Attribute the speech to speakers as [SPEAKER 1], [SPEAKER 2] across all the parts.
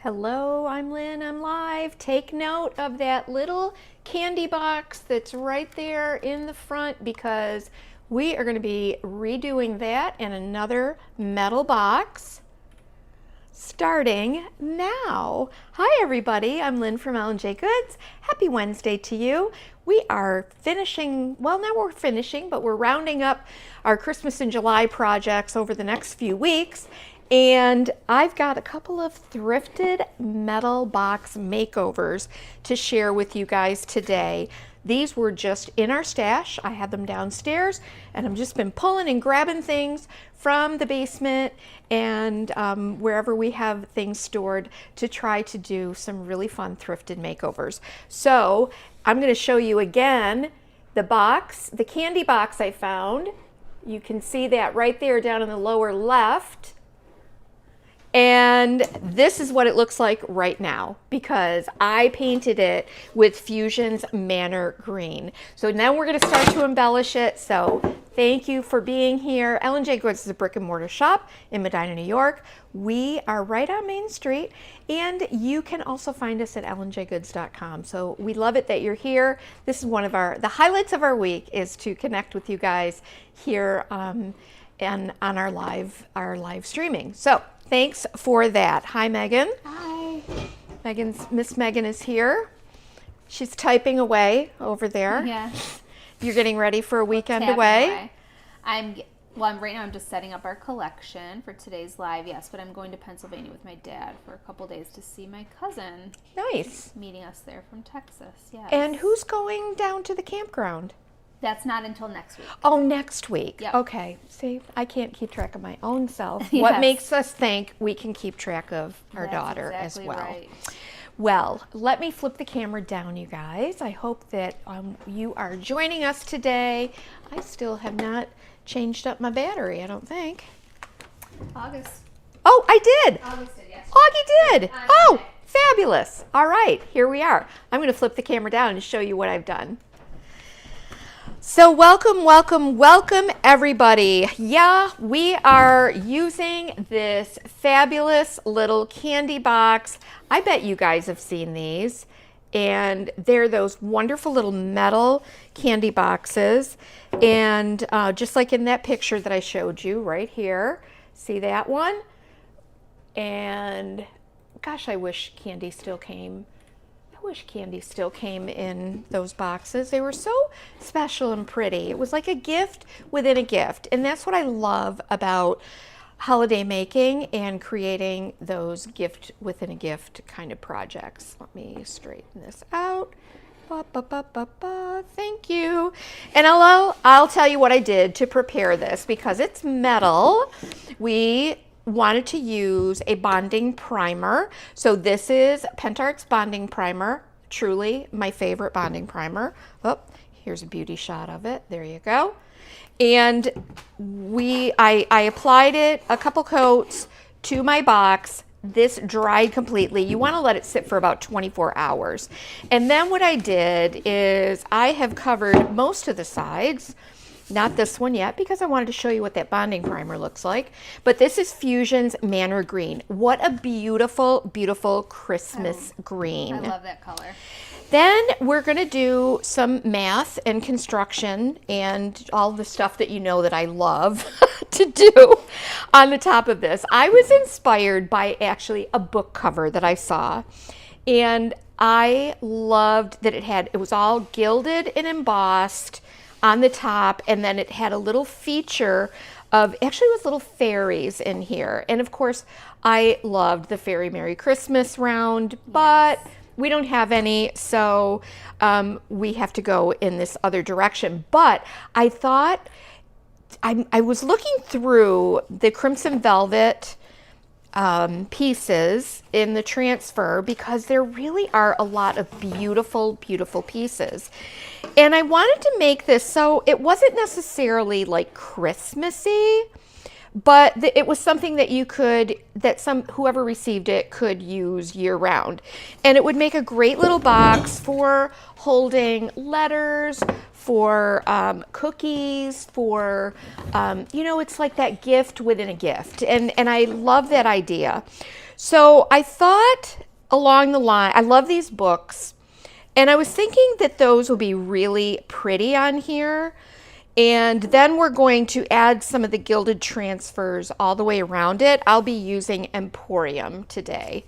[SPEAKER 1] Hello, I'm Lynn, I'm live. Take note of that little candy box that's right there in the front because we are going to be redoing that in another metal box starting now. Hi everybody, I'm Lynn from L&J Goods. Happy Wednesday to you. We are finishing, well now we're finishing, but we're rounding up our Christmas in July projects over the next few weeks. And I've got a couple of thrifted metal box makeovers to share with you guys today. These were just in our stash. I had them downstairs and I've just been pulling and grabbing things from the basement and wherever we have things stored to try to do some really fun thrifted makeovers. So I'm going to show you again the box, the candy box I found. You can see that right there down in the lower left. And this is what it looks like right now because I painted it with Fusion's Manor Green. So now we're going to start to embellish it. So thank you for being here. L&J Goods is a brick and mortar shop in Medina, New York. We are right on Main Street and you can also find us at lnjgoods.com. So we love it that you're here. This is one of the highlights of our week is to connect with you guys here and on our live streaming. So thanks for that. Hi, Megan.
[SPEAKER 2] Hi.
[SPEAKER 1] Miss Megan is here. She's typing away over there.
[SPEAKER 2] Yes.
[SPEAKER 1] You're getting ready for a weekend away.
[SPEAKER 2] Right now I'm just setting up our collection for today's live, yes, but I'm going to Pennsylvania with my dad for a couple days to see my cousin.
[SPEAKER 1] Nice.
[SPEAKER 2] He's meeting us there from Texas, yes.
[SPEAKER 1] And who's going down to the campground?
[SPEAKER 2] That's not until next week.
[SPEAKER 1] Oh, next week.
[SPEAKER 2] Yep.
[SPEAKER 1] Okay. See, I can't keep track of my own self.
[SPEAKER 2] Yes.
[SPEAKER 1] What makes us think we can keep track of our daughter
[SPEAKER 2] exactly
[SPEAKER 1] as well?
[SPEAKER 2] Right.
[SPEAKER 1] Well, let me flip the camera down, you guys. I hope that you are joining us today. I still have not changed up my battery, I don't think.
[SPEAKER 2] August.
[SPEAKER 1] Oh, I did.
[SPEAKER 2] August did, yes.
[SPEAKER 1] Augie did. Oh,
[SPEAKER 2] Okay.
[SPEAKER 1] fabulous. All right, here we are. I'm going to flip the camera down and show you what I've done. So welcome everybody. Yeah, we are using this fabulous little candy box. I bet you guys have seen these. And they're those wonderful little metal candy boxes. And just like in that picture that I showed you right here, see that one? And gosh, I wish candy still came. I wish candy still came in those boxes. They were so special and pretty. It was like a gift within a gift. And that's what I love about holiday making and creating those gift within a gift kind of projects. Let me straighten this out. Thank you. And I'll tell you what I did to prepare this because it's metal. We wanted to use a bonding primer. So this is Pentart's bonding primer, truly my favorite bonding primer. Oh, here's a beauty shot of it. There you go. And I applied it a couple coats to my box. This dried completely. You want to let it sit for about 24 hours. And then what I did is I have covered most of the sides. Not this one yet because I wanted to show you what that bonding primer looks like. But this is Fusion's Manor Green. What a beautiful, beautiful Christmas green.
[SPEAKER 2] I love that color.
[SPEAKER 1] Then we're going to do some math and construction and all the stuff that you know that I love to do on the top of this. I was inspired by actually a book cover that I saw. And I loved that it was all gilded and embossed on the top, and then it had a little feature of, actually it was little fairies in here. And of course, I loved the Fairy Merry Christmas round, but we don't have any, so we have to go in this other direction. But I thought, I was looking through the Crimson Velvet pieces in the transfer because there really are a lot of beautiful, beautiful pieces. And I wanted to make this so it wasn't necessarily like Christmassy, but it was something that whoever received it could use year round. And it would make a great little box for holding letters, for cookies, for, it's like that gift within a gift. And I love that idea. So I thought along the line, I love these books, and I was thinking that those would be really pretty on here. And then we're going to add some of the gilded transfers all the way around it. I'll be using Emporium today.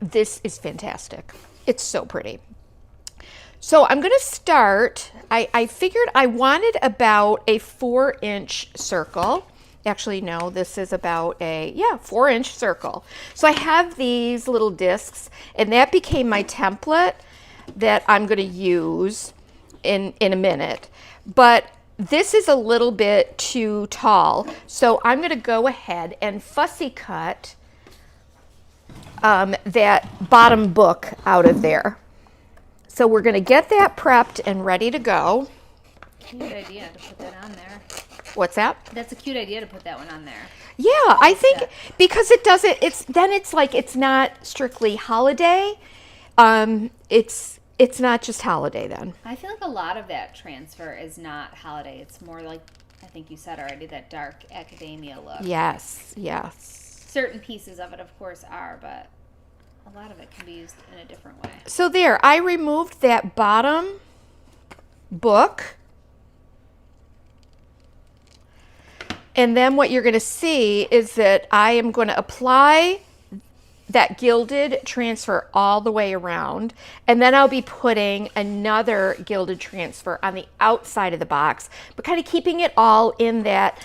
[SPEAKER 1] This is fantastic. It's so pretty. So I'm going to start. I figured I wanted about a 4-inch circle. Actually, no, this is about a 4-inch circle. So I have these little discs, and that became my template that I'm going to use in a minute. But this is a little bit too tall, so I'm going to go ahead and fussy cut that bottom book out of there. So we're going to get that prepped and ready to go.
[SPEAKER 2] Cute idea to put that on there.
[SPEAKER 1] What's that?
[SPEAKER 2] That's a cute idea to put that one on there.
[SPEAKER 1] Yeah, I think because it doesn't, it's like it's not strictly holiday. It's not just holiday then.
[SPEAKER 2] I feel like a lot of that transfer is not holiday. It's more like, I think you said already, that dark academia look.
[SPEAKER 1] Yes.
[SPEAKER 2] Certain pieces of it, of course, are, but a lot of it can be used in a different way.
[SPEAKER 1] So there, I removed that bottom book. And then what you're going to see is that I am going to apply that gilded transfer all the way around, and then I'll be putting another gilded transfer on the outside of the box, but kind of keeping it all in that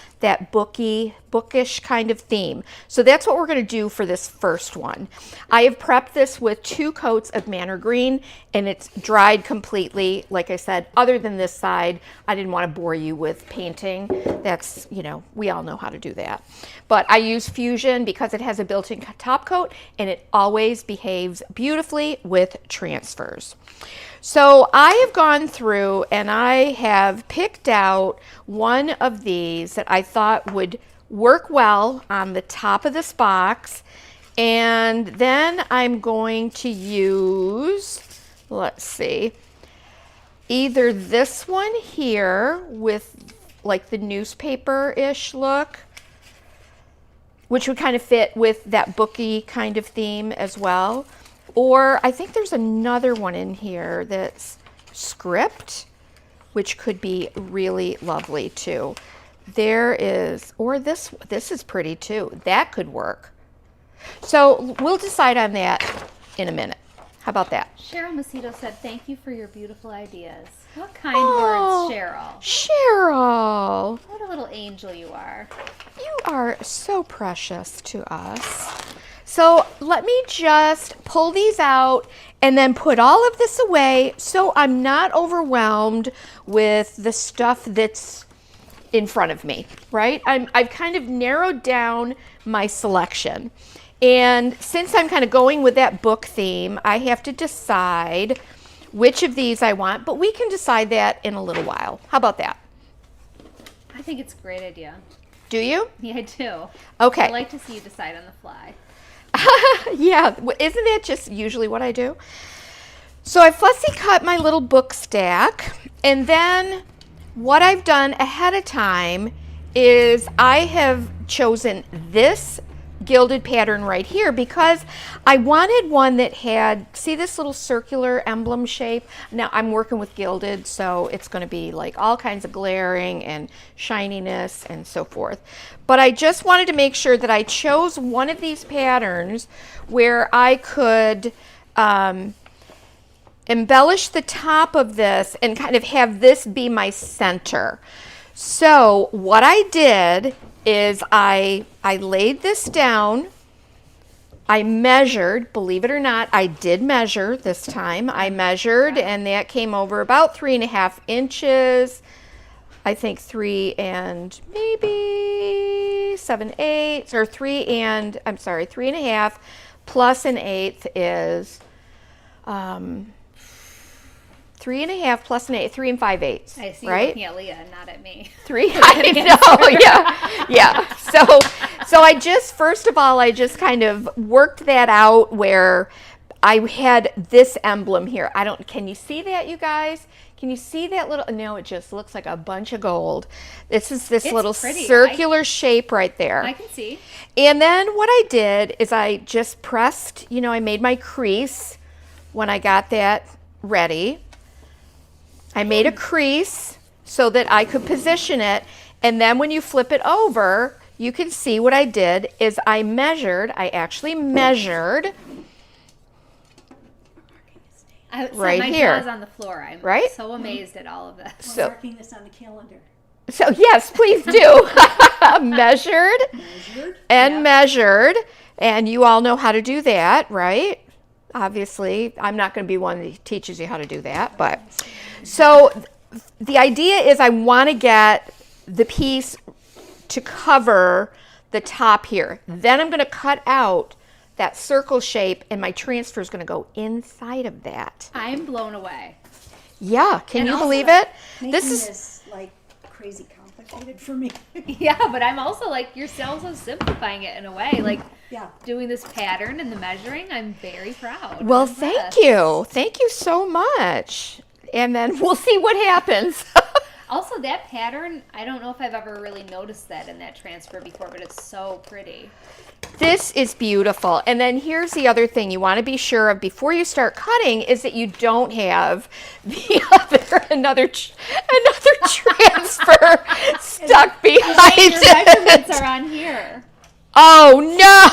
[SPEAKER 1] bookish kind of theme. So that's what we're going to do for this first one. I have prepped this with 2 coats of Manor Green, and it's dried completely. Like I said, other than this side, I didn't want to bore you with painting. That's, we all know how to do that. But I use Fusion because it has a built-in top coat, and it always behaves beautifully with transfers. So I have gone through and I have picked out one of these that I thought would work well on the top of this box. And then I'm going to use, let's see, either this one here with like the newspaper-ish look, which would kind of fit with that booky kind of theme as well. Or I think there's another one in here that's script, which could be really lovely too. There is, or this is pretty too. That could work. So we'll decide on that in a minute. How about that?
[SPEAKER 2] Cheryl Macedo said, "Thank you for your beautiful ideas." What kind words, Cheryl.
[SPEAKER 1] Cheryl.
[SPEAKER 2] What a little angel you are.
[SPEAKER 1] You are so precious to us. So let me just pull these out and then put all of this away so I'm not overwhelmed with the stuff that's in front of me, right? I've kind of narrowed down my selection. And since I'm kind of going with that book theme, I have to decide which of these I want, but we can decide that in a little while. How about that?
[SPEAKER 2] I think it's a great idea.
[SPEAKER 1] Do you?
[SPEAKER 2] Yeah, I do.
[SPEAKER 1] Okay.
[SPEAKER 2] I like to see you decide on the fly.
[SPEAKER 1] Yeah, isn't that just usually what I do? So I fussy cut my little book stack, and then what I've done ahead of time is I have chosen this gilded pattern right here because I wanted one that had, see this little circular emblem shape? Now I'm working with gilded, so it's going to be like all kinds of glaring and shininess and so forth. But I just wanted to make sure that I chose one of these patterns where I could embellish the top of this and kind of have this be my center. So what I did is I laid this down. I measured, believe it or not, I did measure this time. I measured, and that came over about 3.5 inches. I think 3 and maybe 7/8, or 3.5 plus 1/8 is 3.5 plus 1/8, 3 5/8.
[SPEAKER 2] I see,
[SPEAKER 1] right?
[SPEAKER 2] You're looking at Leah, not at me.
[SPEAKER 1] 3. I know, yeah. So I just, first of all, I just kind of worked that out where I had this emblem here. Can you see that, you guys? Can you see that little, no, it just looks like a bunch of gold. This is this
[SPEAKER 2] It's
[SPEAKER 1] little
[SPEAKER 2] pretty.
[SPEAKER 1] circular shape right there.
[SPEAKER 2] I can see.
[SPEAKER 1] And then what I did is I just pressed, I made my crease when I got that ready. I made a crease so that I could position it. And then when you flip it over, you can see what I did is I actually measured right
[SPEAKER 2] my
[SPEAKER 1] here.
[SPEAKER 2] jaw's on the floor. I'm
[SPEAKER 1] Right?
[SPEAKER 2] so amazed at all of this.
[SPEAKER 1] So,
[SPEAKER 3] Marking this on the calendar.
[SPEAKER 1] so yes, please do. Measured and measured. And you all know how to do that, right? Obviously, I'm not going to be one that teaches you how to do that. But so the idea is I want to get the piece to cover the top here. Then I'm going to cut out that circle shape and my transfer is going to go inside of that.
[SPEAKER 2] I'm blown away.
[SPEAKER 1] Yeah, can
[SPEAKER 2] And
[SPEAKER 1] you
[SPEAKER 2] also
[SPEAKER 1] believe it?
[SPEAKER 3] Making this like crazy complicated for me.
[SPEAKER 2] Yeah, but I'm also like, you're also simplifying it in a way. Like
[SPEAKER 3] Yeah.
[SPEAKER 2] doing this pattern and the measuring, I'm very proud.
[SPEAKER 1] Well,
[SPEAKER 2] I'm
[SPEAKER 1] thank
[SPEAKER 2] impressed.
[SPEAKER 1] you. Thank you so much. And then we'll see what happens.
[SPEAKER 2] Also, that pattern, I don't know if I've ever really noticed that in that transfer before, but it's so pretty.
[SPEAKER 1] This is beautiful. And then here's the other thing you want to be sure of before you start cutting is that you don't have another transfer stuck behind
[SPEAKER 2] Your measurements
[SPEAKER 1] it.
[SPEAKER 2] are on here.
[SPEAKER 1] Oh no!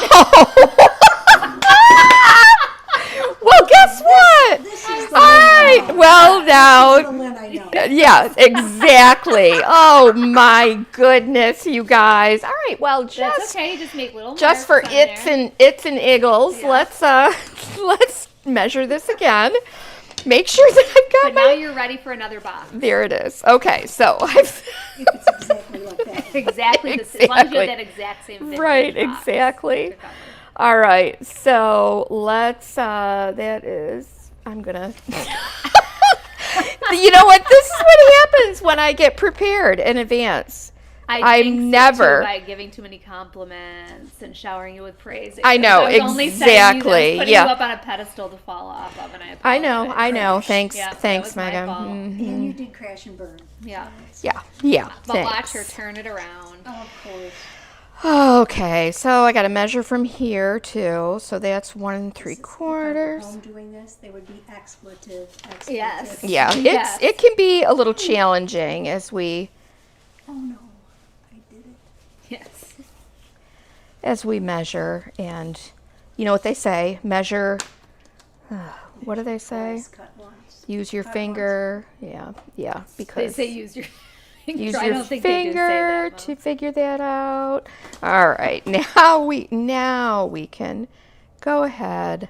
[SPEAKER 1] Well, guess what?
[SPEAKER 3] This is the
[SPEAKER 1] All right. Well,
[SPEAKER 3] the
[SPEAKER 1] now.
[SPEAKER 3] Lynn I know.
[SPEAKER 1] Yeah, exactly. Oh my goodness, you guys. All right. Well,
[SPEAKER 2] That's
[SPEAKER 1] just
[SPEAKER 2] okay. Just make little
[SPEAKER 1] just
[SPEAKER 2] marks
[SPEAKER 1] for
[SPEAKER 2] on
[SPEAKER 1] its
[SPEAKER 2] there.
[SPEAKER 1] and iggles,
[SPEAKER 2] Yeah.
[SPEAKER 1] let's measure this again. Make sure that I've got
[SPEAKER 2] But now you're ready for another box.
[SPEAKER 1] There it is. Okay, so I've
[SPEAKER 3] If it's exactly like that.
[SPEAKER 2] Exactly. As long as you
[SPEAKER 1] Exactly.
[SPEAKER 2] have that exact same vintage
[SPEAKER 1] right,
[SPEAKER 2] box
[SPEAKER 1] exactly.
[SPEAKER 2] to cover.
[SPEAKER 1] All right. So let's that is I'm gonna you know what? This is what happens when I get prepared in advance.
[SPEAKER 2] I
[SPEAKER 1] I'm
[SPEAKER 2] jinx it,
[SPEAKER 1] never-
[SPEAKER 2] too, by giving too many compliments and showering you with praise.
[SPEAKER 1] I know,
[SPEAKER 2] was only saying you
[SPEAKER 1] exactly,
[SPEAKER 2] this, putting
[SPEAKER 1] yeah.
[SPEAKER 2] you up on a pedestal to fall off of, and I
[SPEAKER 1] I
[SPEAKER 2] apologize.
[SPEAKER 1] know. Thanks,
[SPEAKER 2] Yeah, that
[SPEAKER 1] thanks,
[SPEAKER 2] was my
[SPEAKER 1] Megan.
[SPEAKER 2] fault.
[SPEAKER 3] And you did crash and burn.
[SPEAKER 2] Yeah.
[SPEAKER 1] Yeah.
[SPEAKER 2] But
[SPEAKER 1] Thanks.
[SPEAKER 2] watch her turn it around.
[SPEAKER 3] Oh, of course.
[SPEAKER 1] Okay, so I got to measure from here too. So that's 1 3/4.
[SPEAKER 3] If I were home doing this, they would be expletive.
[SPEAKER 2] Yes.
[SPEAKER 1] Yeah,
[SPEAKER 2] Yes.
[SPEAKER 1] it can be a little challenging as we
[SPEAKER 3] Oh no, I did it.
[SPEAKER 2] Yes.
[SPEAKER 1] measure, and you know what they say, measure. What do they say?
[SPEAKER 3] Always cut once.
[SPEAKER 1] Use your
[SPEAKER 3] Cut
[SPEAKER 1] finger. Yeah,
[SPEAKER 2] They
[SPEAKER 1] because
[SPEAKER 2] say use your finger.
[SPEAKER 1] use
[SPEAKER 2] I
[SPEAKER 1] your
[SPEAKER 2] don't think they do say
[SPEAKER 1] finger
[SPEAKER 2] that,
[SPEAKER 1] to
[SPEAKER 2] Mom.
[SPEAKER 1] figure that out. All right, now we can go ahead.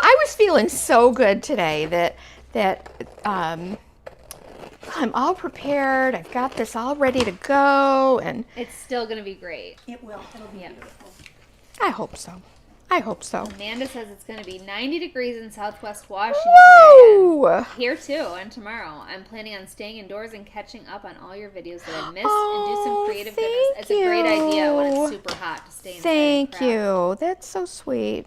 [SPEAKER 1] I was feeling so good today that I'm all prepared. I've got this all ready to go, and
[SPEAKER 2] It's still going to be great.
[SPEAKER 3] It will. It'll be
[SPEAKER 2] Yeah.
[SPEAKER 3] beautiful.
[SPEAKER 1] I hope so. I hope so.
[SPEAKER 2] Amanda says it's going to be 90 degrees in Southwest Washington today.
[SPEAKER 1] Woo!
[SPEAKER 2] Here too, and tomorrow. I'm planning on staying indoors and catching up on all your videos that I missed and do
[SPEAKER 1] Oh,
[SPEAKER 2] some creative
[SPEAKER 1] thank
[SPEAKER 2] goodness. It's a great idea when
[SPEAKER 1] you.
[SPEAKER 2] it's super hot to stay inside.
[SPEAKER 1] Thank
[SPEAKER 2] and craft.
[SPEAKER 1] you. That's so sweet.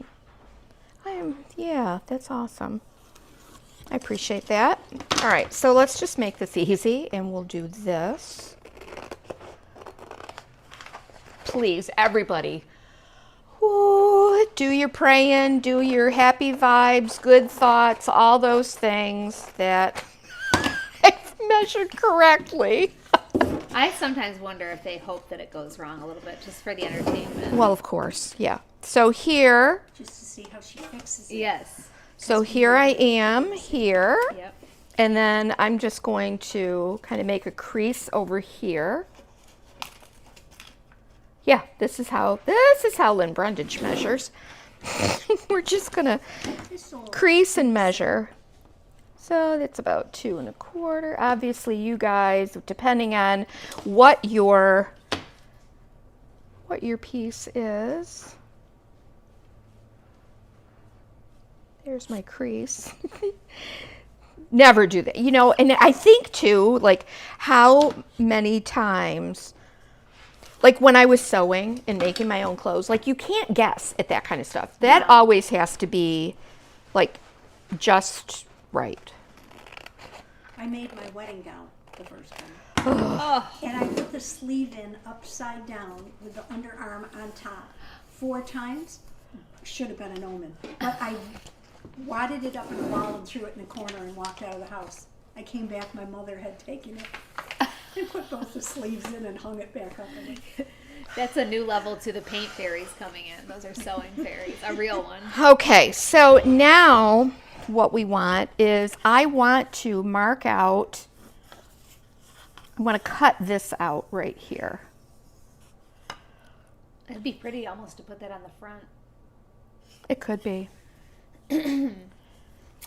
[SPEAKER 1] That's awesome. I appreciate that. All right, so let's just make this easy and we'll do this. Please, everybody, woo, do your praying, do your happy vibes, good thoughts, all those things that I've measured correctly.
[SPEAKER 2] I sometimes wonder if they hope that it goes wrong a little bit just for the entertainment.
[SPEAKER 1] Well, of course, yeah. So here,
[SPEAKER 3] Just to see how she fixes it.
[SPEAKER 2] Yes.
[SPEAKER 1] so here I am here.
[SPEAKER 2] Yep.
[SPEAKER 1] And then I'm just going to kind of make a crease over here. Yeah, this is how Lynn Brundage measures. We're just gonna
[SPEAKER 3] This will
[SPEAKER 1] crease and measure. So that's about 2 1/4. Obviously, you guys, depending on what your piece is. There's my crease. Never do that. And I think too, like how many times, like when I was sewing and making my own clothes, like you can't guess at that kind of stuff. That always has to be like just right.
[SPEAKER 3] I made my wedding gown the first time.
[SPEAKER 2] Oh,
[SPEAKER 3] And I put the sleeve in upside down with the underarm on top 4 times. Should have been an omen. But I wadded it up in a ball and threw it in the corner and walked out of the house. I came back, my mother had taken it. I put both the sleeves in and hung it back up again.
[SPEAKER 2] that's a new level to the paint fairies coming in. Those are sewing fairies, a real one.
[SPEAKER 1] Okay, so now what we want is I want to mark out, I want to cut this out right here.
[SPEAKER 2] It'd be pretty almost to put that on the front.
[SPEAKER 1] It could be.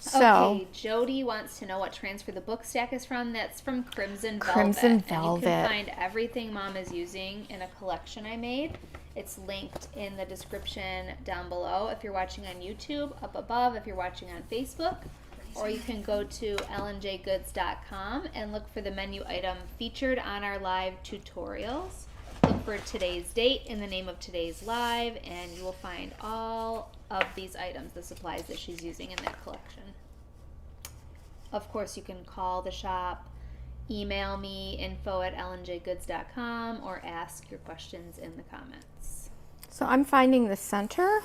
[SPEAKER 1] So,
[SPEAKER 2] Okay, Jody wants to know what transfer the book stack is from. That's from Crimson Velvet.
[SPEAKER 1] Crimson
[SPEAKER 2] And you
[SPEAKER 1] Velvet.
[SPEAKER 2] can find everything Mom is using in a collection I made. It's linked in the description down below if you're watching on YouTube, up above if you're watching on Facebook. Or you can go to ellenjgoods.com and look for the menu item featured on our live tutorials. Look for today's date in the name of today's live, and you will find all of these items, the supplies that she's using in that collection. Of course, you can call the shop, email me, info@ellenjgoods.com, or ask your questions in the comments.
[SPEAKER 1] so I'm finding the center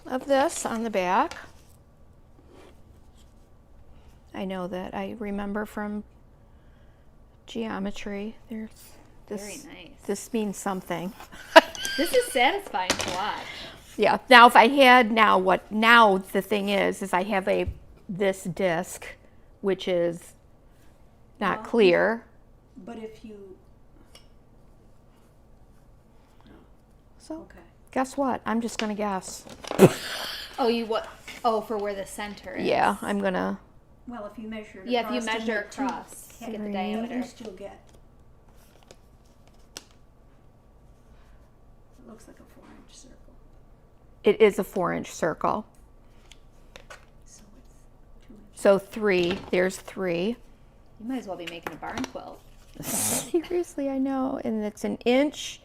[SPEAKER 1] of this on the back. I know that I remember from geometry. There's this.
[SPEAKER 2] Very nice.
[SPEAKER 1] This means something.
[SPEAKER 2] This is satisfying to watch.
[SPEAKER 1] Yeah. Now, if I had now the thing is I have this disc, which is not
[SPEAKER 3] Well,
[SPEAKER 1] clear.
[SPEAKER 3] But if you,
[SPEAKER 1] So
[SPEAKER 3] okay.
[SPEAKER 1] guess what? I'm just gonna guess.
[SPEAKER 2] Oh, you what? Oh, for where the center is.
[SPEAKER 1] Yeah, I'm gonna.
[SPEAKER 3] Well, if you measure it
[SPEAKER 2] Yeah, if you
[SPEAKER 3] across and
[SPEAKER 2] measure
[SPEAKER 3] make two
[SPEAKER 2] across, get the
[SPEAKER 3] cat-
[SPEAKER 2] diameter.
[SPEAKER 3] At least you'll get. It looks like a 4-inch circle.
[SPEAKER 1] It is a 4-inch circle.
[SPEAKER 3] So it's 2 inches.
[SPEAKER 1] So 3. There's 3.
[SPEAKER 2] You might as well be making a barn quilt.
[SPEAKER 1] Seriously, I know. And it's an inch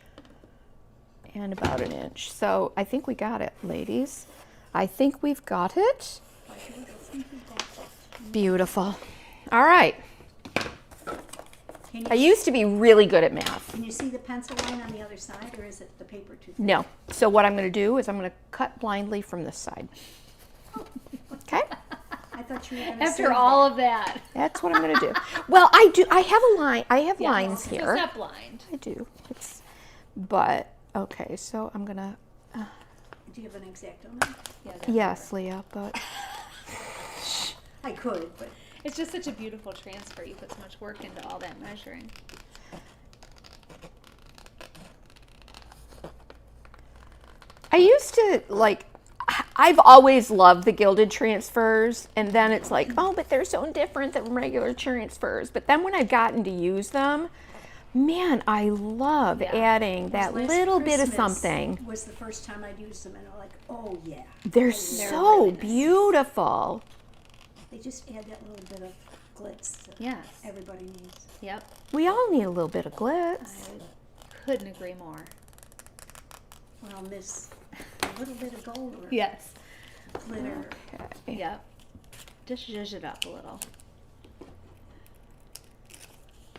[SPEAKER 1] and about an inch. So I think we got it, ladies. I think we've got it.
[SPEAKER 3] I think we got it.
[SPEAKER 1] Beautiful. All right.
[SPEAKER 3] Can
[SPEAKER 1] I
[SPEAKER 3] you,
[SPEAKER 1] used to be really good at math.
[SPEAKER 3] can you see the pencil line on the other side, or is it the paper too thick?
[SPEAKER 1] No. So what I'm going to do is I'm going to cut blindly from this side. Okay?
[SPEAKER 3] I thought you were going to
[SPEAKER 2] After all of that.
[SPEAKER 1] That's what I'm going to do. Well, I do. I have a line. I have
[SPEAKER 2] Yeah,
[SPEAKER 1] lines
[SPEAKER 2] so
[SPEAKER 1] here.
[SPEAKER 2] It's not blind.
[SPEAKER 1] I do. But okay. So I'm going to.
[SPEAKER 3] Do you have an X-Acto knife?
[SPEAKER 2] Yeah, that's
[SPEAKER 1] Yes, Leah. But
[SPEAKER 3] I could, but
[SPEAKER 2] It's just such a beautiful transfer. You put so much work into all that measuring.
[SPEAKER 1] I used to like. I've always loved the gilded transfers, and then it's like, oh, but they're so different than regular transfers. But then when I've gotten to use them, man, I love
[SPEAKER 2] Yeah.
[SPEAKER 1] adding that
[SPEAKER 3] last
[SPEAKER 1] little bit of
[SPEAKER 3] Christmas
[SPEAKER 1] something.
[SPEAKER 3] was the first time I'd used them, and I'm like, oh yeah.
[SPEAKER 1] They're
[SPEAKER 3] I
[SPEAKER 1] so
[SPEAKER 3] really nice.
[SPEAKER 1] beautiful.
[SPEAKER 3] They just add that little bit of glitz that
[SPEAKER 2] Yes.
[SPEAKER 3] everybody needs.
[SPEAKER 2] Yep.
[SPEAKER 1] We all need a little bit of glitz.
[SPEAKER 2] I couldn't agree more.
[SPEAKER 3] Well, miss a little bit of gold or
[SPEAKER 2] Yes.
[SPEAKER 3] glitter.
[SPEAKER 1] Okay.
[SPEAKER 2] Yep. Just zhuzh it up a little.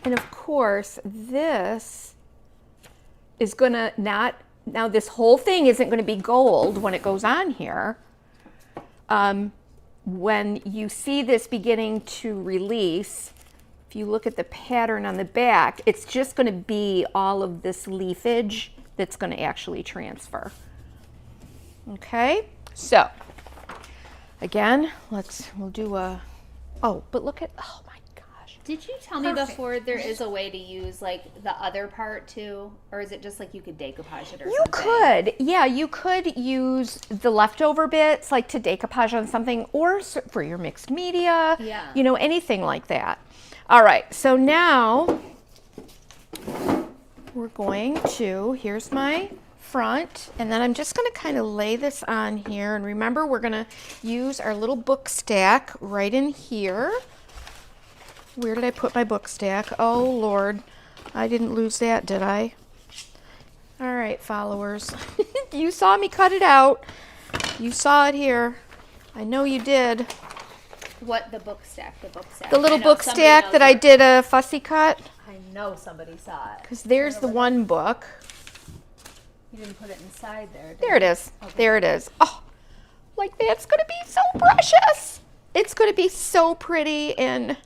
[SPEAKER 1] And of course, this is gonna not, now this whole thing isn't gonna be gold when it goes on here. When you see this beginning to release, if you look at the pattern on the back, it's just gonna be all of this leafage that's gonna actually transfer. Okay, so again, we'll do a, oh, but look at, oh my gosh.
[SPEAKER 2] Did you tell me
[SPEAKER 3] Perfect.
[SPEAKER 2] before there is a way to use like the other part too? Or is it just like you could decoupage it or
[SPEAKER 1] You
[SPEAKER 2] something?
[SPEAKER 1] could, yeah, you could use the leftover bits like to decoupage on something or for your mixed media,
[SPEAKER 2] Yeah.
[SPEAKER 1] you know, anything like that. All right, so now we're going to, here's my front, and then I'm just going to kind of lay this on here. And remember, we're going to use our little book stack right in here. Where did I put my book stack? Oh, Lord. I didn't lose that, did I? All right, followers. You saw me cut it out. You saw it here. I know you did.
[SPEAKER 2] What the book stack?
[SPEAKER 1] The little
[SPEAKER 2] I know,
[SPEAKER 1] book
[SPEAKER 2] somebody
[SPEAKER 1] stack
[SPEAKER 2] knows
[SPEAKER 1] that I did a fussy cut.
[SPEAKER 2] I know somebody saw it.
[SPEAKER 1] Because there's the one book.
[SPEAKER 2] You didn't put it inside there.
[SPEAKER 1] There it is. There it is. Oh, like that's going to be so precious. It's going to be so pretty, and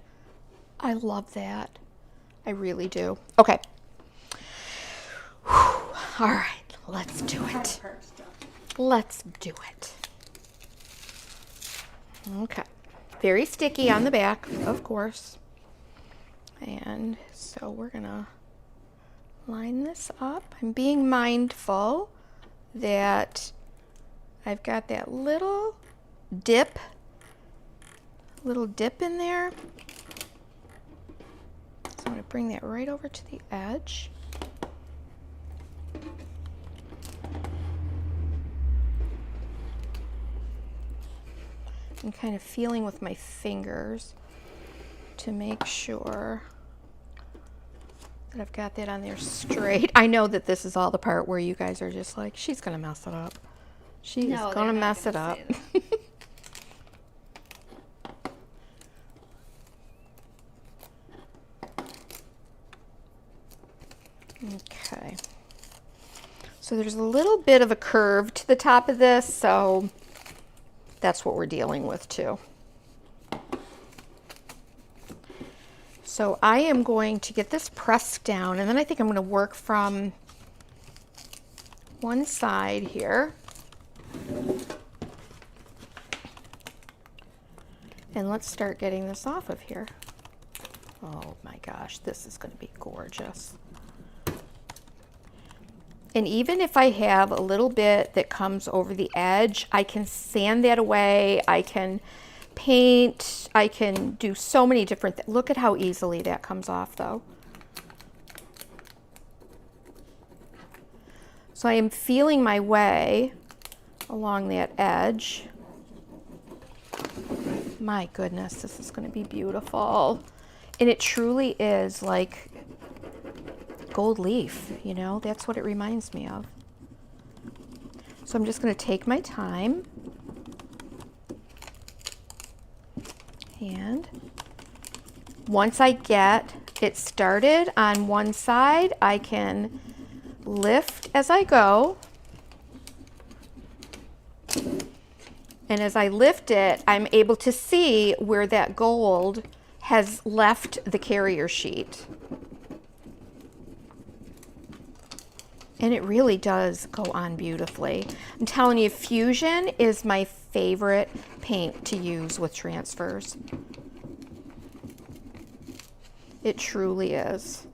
[SPEAKER 1] I love that. I really do. Okay. Whew. All right, let's do it. Let's do it. Okay. Very sticky on the back, of course. And so we're going to line this up. I'm being mindful that I've got that little dip in there. So I'm going to bring that right over to the edge. I'm kind of feeling with my fingers to make sure that I've got that on there straight. I know that this is all the part where you guys are just like, she's going to mess it up. She's going to mess it up. Okay. So there's a little bit of a curve to the top of this, so that's what we're dealing with too. So I am going to get this pressed down, and then I think I'm going to work from one side here. And let's start getting this off of here. Oh my gosh, this is going to be gorgeous. And even if I have a little bit that comes over the edge, I can sand that away. I can paint. I can do so many different things. Look at how easily that comes off though. So I am feeling my way along that edge. My goodness, this is going to be beautiful. And it truly is like gold leaf, you know, that's what it reminds me of. So I'm just going to take my time and once I get it started on one side, I can lift as I go. And as I lift it, I'm able to see where that gold has left the carrier sheet. And it really does go on beautifully. I'm telling you, Fusion is my favorite paint to use with transfers. It truly is.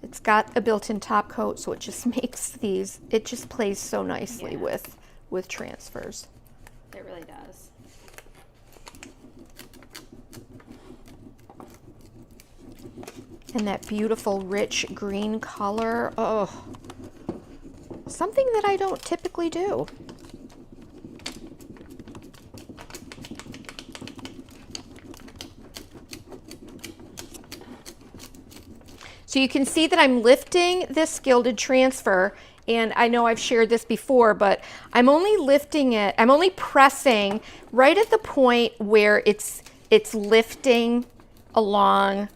[SPEAKER 1] It's got a built-in top coat, so it just makes these, it just plays so nicely with transfers.
[SPEAKER 2] It really does.
[SPEAKER 1] And that beautiful rich green color. Oh, something that I don't typically do. So you can see that I'm lifting this gilded transfer, and I know I've shared this before, but I'm only lifting it, I'm only pressing right at the point where it's lifting along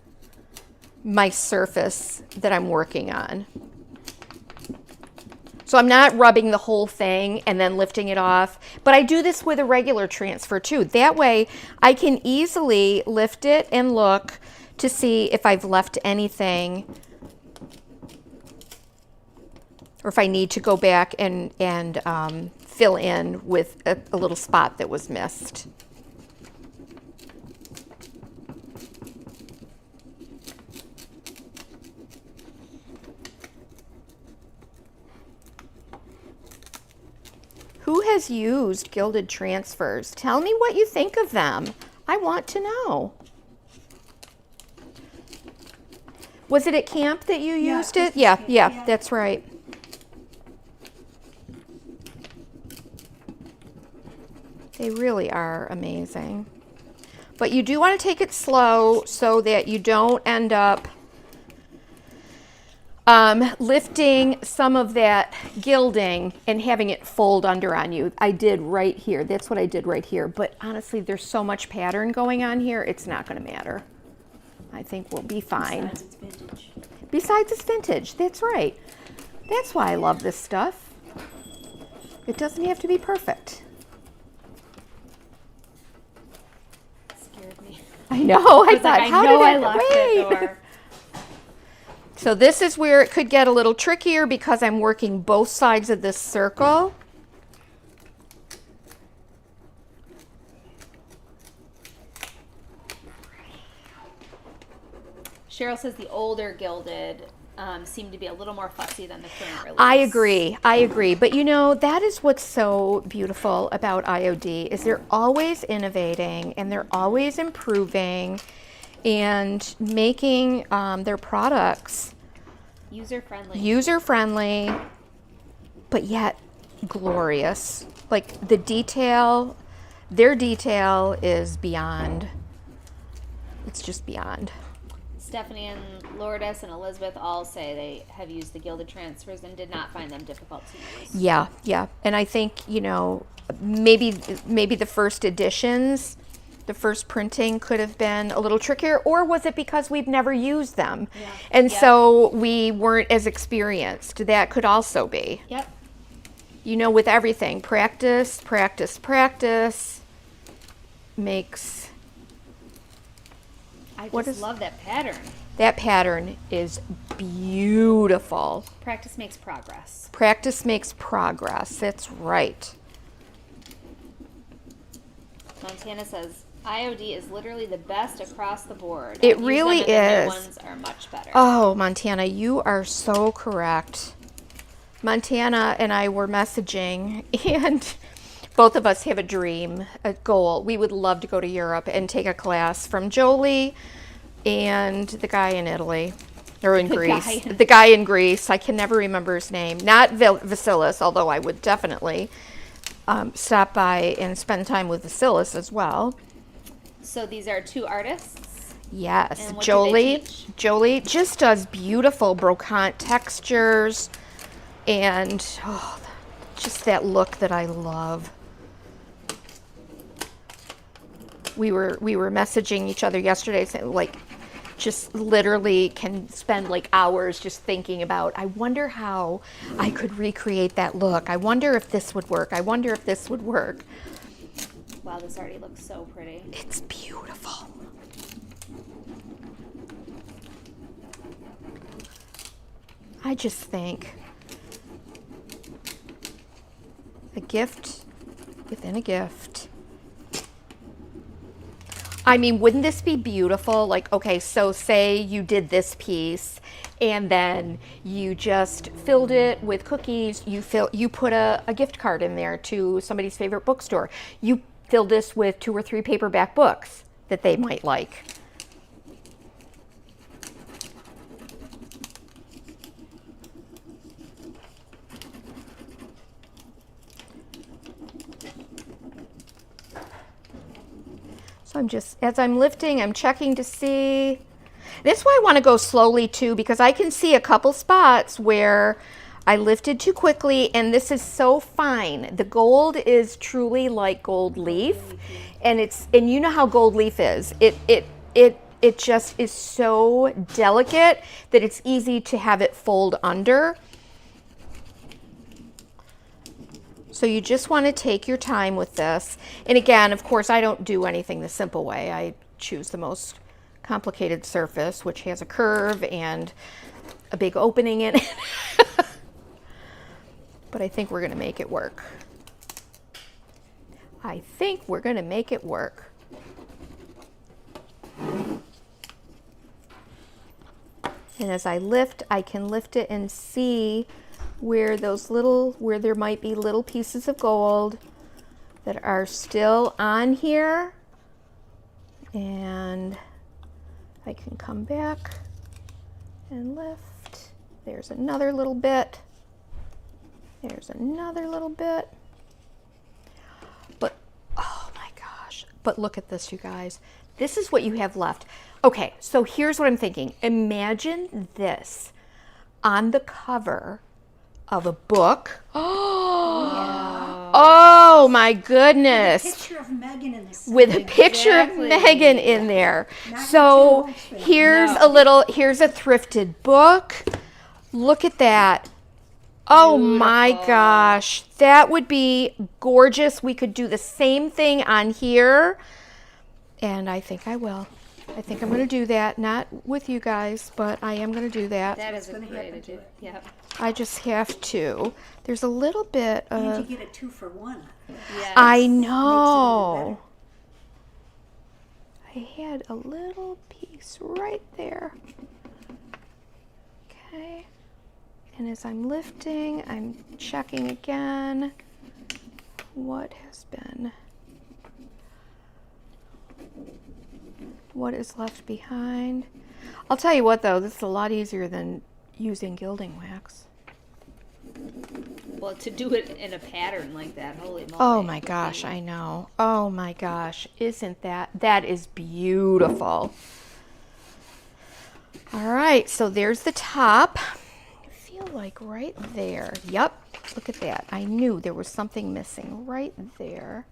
[SPEAKER 1] my surface that I'm working on. So I'm not rubbing the whole thing and then lifting it off, but I do this with a regular transfer too. That way I can easily lift it and look to see if I've left anything or if I need to go back and fill in with a little spot that was missed. Who has used gilded transfers? Tell me what you think of them. I want to know. Was it at camp that you used it? Yeah, that's right. They really are amazing. But you do want to take it slow so that you don't end up lifting some of that gilding and having it fold under on you. I did right here. That's what I did right here. But honestly, there's so much pattern going on here, it's not going to matter. I think we'll be fine.
[SPEAKER 3] Besides, it's vintage.
[SPEAKER 1] Besides, it's vintage. That's right. That's why I love this stuff. It doesn't have to be perfect.
[SPEAKER 2] Scared me.
[SPEAKER 1] I know. I thought,
[SPEAKER 2] like,
[SPEAKER 1] how
[SPEAKER 2] know
[SPEAKER 1] did
[SPEAKER 2] I
[SPEAKER 1] it
[SPEAKER 2] locked
[SPEAKER 1] wait?
[SPEAKER 2] that door.
[SPEAKER 1] So this is where it could get a little trickier because I'm working both sides of this circle.
[SPEAKER 2] Cheryl says the older gilded seem to be a little more fussy than the current release.
[SPEAKER 1] I agree. But you know, that is what's so beautiful about IOD is they're always innovating and they're always improving and making their products user-friendly, but yet glorious. Like the detail, their detail is beyond. It's just beyond.
[SPEAKER 2] Stephanie and Lourdes and Elizabeth all say they have used the gilded transfers and did not find them difficult to use.
[SPEAKER 1] Yeah. And I think, you know, maybe the first editions, the first printing could have been a little trickier, or was it because we've never used them?
[SPEAKER 2] Yeah.
[SPEAKER 1] And so we weren't as experienced. That could also be.
[SPEAKER 2] Yep.
[SPEAKER 1] You know, with everything, practice makes.
[SPEAKER 2] I
[SPEAKER 1] What
[SPEAKER 2] just
[SPEAKER 1] is-
[SPEAKER 2] love that pattern.
[SPEAKER 1] That pattern is beautiful.
[SPEAKER 2] Practice makes progress.
[SPEAKER 1] Practice makes progress. That's right.
[SPEAKER 2] Montana says IOD is literally the best across the board.
[SPEAKER 1] It
[SPEAKER 2] I've used
[SPEAKER 1] really
[SPEAKER 2] them and the new
[SPEAKER 1] is.
[SPEAKER 2] ones are much better.
[SPEAKER 1] Oh, Montana, you are so correct. Montana and I were messaging, and both of us have a dream, a goal. We would love to go to Europe and take a class from Jolie and the guy in Italy, or in Greece. The guy in Greece. I can never remember his name. Not Vasilis, although I would definitely stop by and spend time with Vasilis as well.
[SPEAKER 2] So these are two artists.
[SPEAKER 1] Yes,
[SPEAKER 2] And what do they teach?
[SPEAKER 1] Jolie just does beautiful brocante textures and just that look that I love. We were messaging each other yesterday saying, like, just literally can spend like hours just thinking about, I wonder how I could recreate that look. I wonder if this would work. I wonder if this would work.
[SPEAKER 2] Wow, this already looks so pretty.
[SPEAKER 1] It's beautiful. I just think a gift within a gift. I mean, wouldn't this be beautiful? Like, okay, so say you did this piece and then you just filled it with cookies. You put a gift card in there to somebody's favorite bookstore. You fill this with 2 or 3 paperback books that they might like. So I'm just, as I'm lifting, I'm checking to see. That's why I want to go slowly too, because I can see a couple spots where I lifted too quickly, and this is so fine. The gold is truly like gold leaf, and you know how gold leaf is. It just is so delicate that it's easy to have it fold under. So you just want to take your time with this. And again, of course, I don't do anything the simple way. I choose the most complicated surface, which has a curve and a big opening in it. But I think we're going to make it work. I think we're going to make it work. And as I lift, I can lift it and see where there might be little pieces of gold that are still on here. And I can come back and lift. There's another little bit. There's another little bit. But, oh my gosh. But look at this, you guys. This is what you have left. Okay, so here's what I'm thinking. Imagine this on the cover of a book. Oh my goodness.
[SPEAKER 3] Picture of Megan in the center.
[SPEAKER 1] With a picture of
[SPEAKER 2] Exactly.
[SPEAKER 1] Megan in there.
[SPEAKER 3] Not
[SPEAKER 1] So
[SPEAKER 3] your two hopes,
[SPEAKER 1] here's
[SPEAKER 2] No.
[SPEAKER 1] here's a thrifted book. Look at that. Oh my
[SPEAKER 2] Beautiful.
[SPEAKER 1] gosh. That would be gorgeous. We could do the same thing on here. And I think I will. I think I'm going to do that. Not with you guys, but I am going to do that.
[SPEAKER 2] That is a
[SPEAKER 3] gonna
[SPEAKER 2] great
[SPEAKER 3] happen to
[SPEAKER 2] idea.
[SPEAKER 3] it.
[SPEAKER 2] Yep.
[SPEAKER 1] I just have to. There's a little bit
[SPEAKER 3] And
[SPEAKER 1] of...
[SPEAKER 3] you get a 2-for-1.
[SPEAKER 2] Yes.
[SPEAKER 1] I
[SPEAKER 3] Makes
[SPEAKER 1] know. I had a little piece right there. Okay. And as I'm lifting, I'm checking again what is left behind. I'll tell you what though, this is a lot easier than using gilding wax.
[SPEAKER 2] Well, to do it in a pattern like that, holy moly.
[SPEAKER 1] Oh my gosh, I know. Oh my gosh, isn't that is beautiful. All right, so there's the top. I feel like right there. Yep, look at that. I knew there was something missing right there.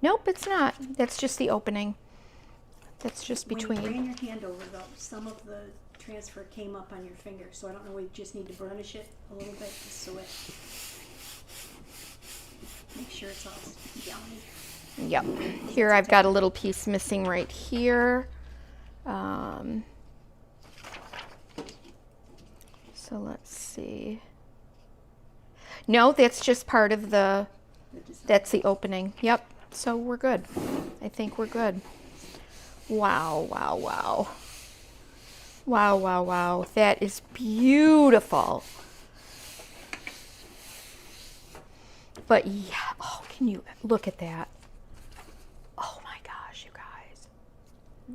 [SPEAKER 1] Nope, it's not. That's just the opening. That's just
[SPEAKER 3] When you
[SPEAKER 1] between.
[SPEAKER 3] ran your hand over some of the transfer came up on your finger, so I don't know, we just need to burnish it a little bit just so it, make sure it's all yummy.
[SPEAKER 1] Yep. Here I've got a little piece missing right here. So let's see. No, that's just part of that's the opening. Yep. So we're good. I think we're good. Wow, wow, wow. Wow, wow, wow. That is beautiful. But yeah, oh, can you look at that? Oh my gosh, you guys.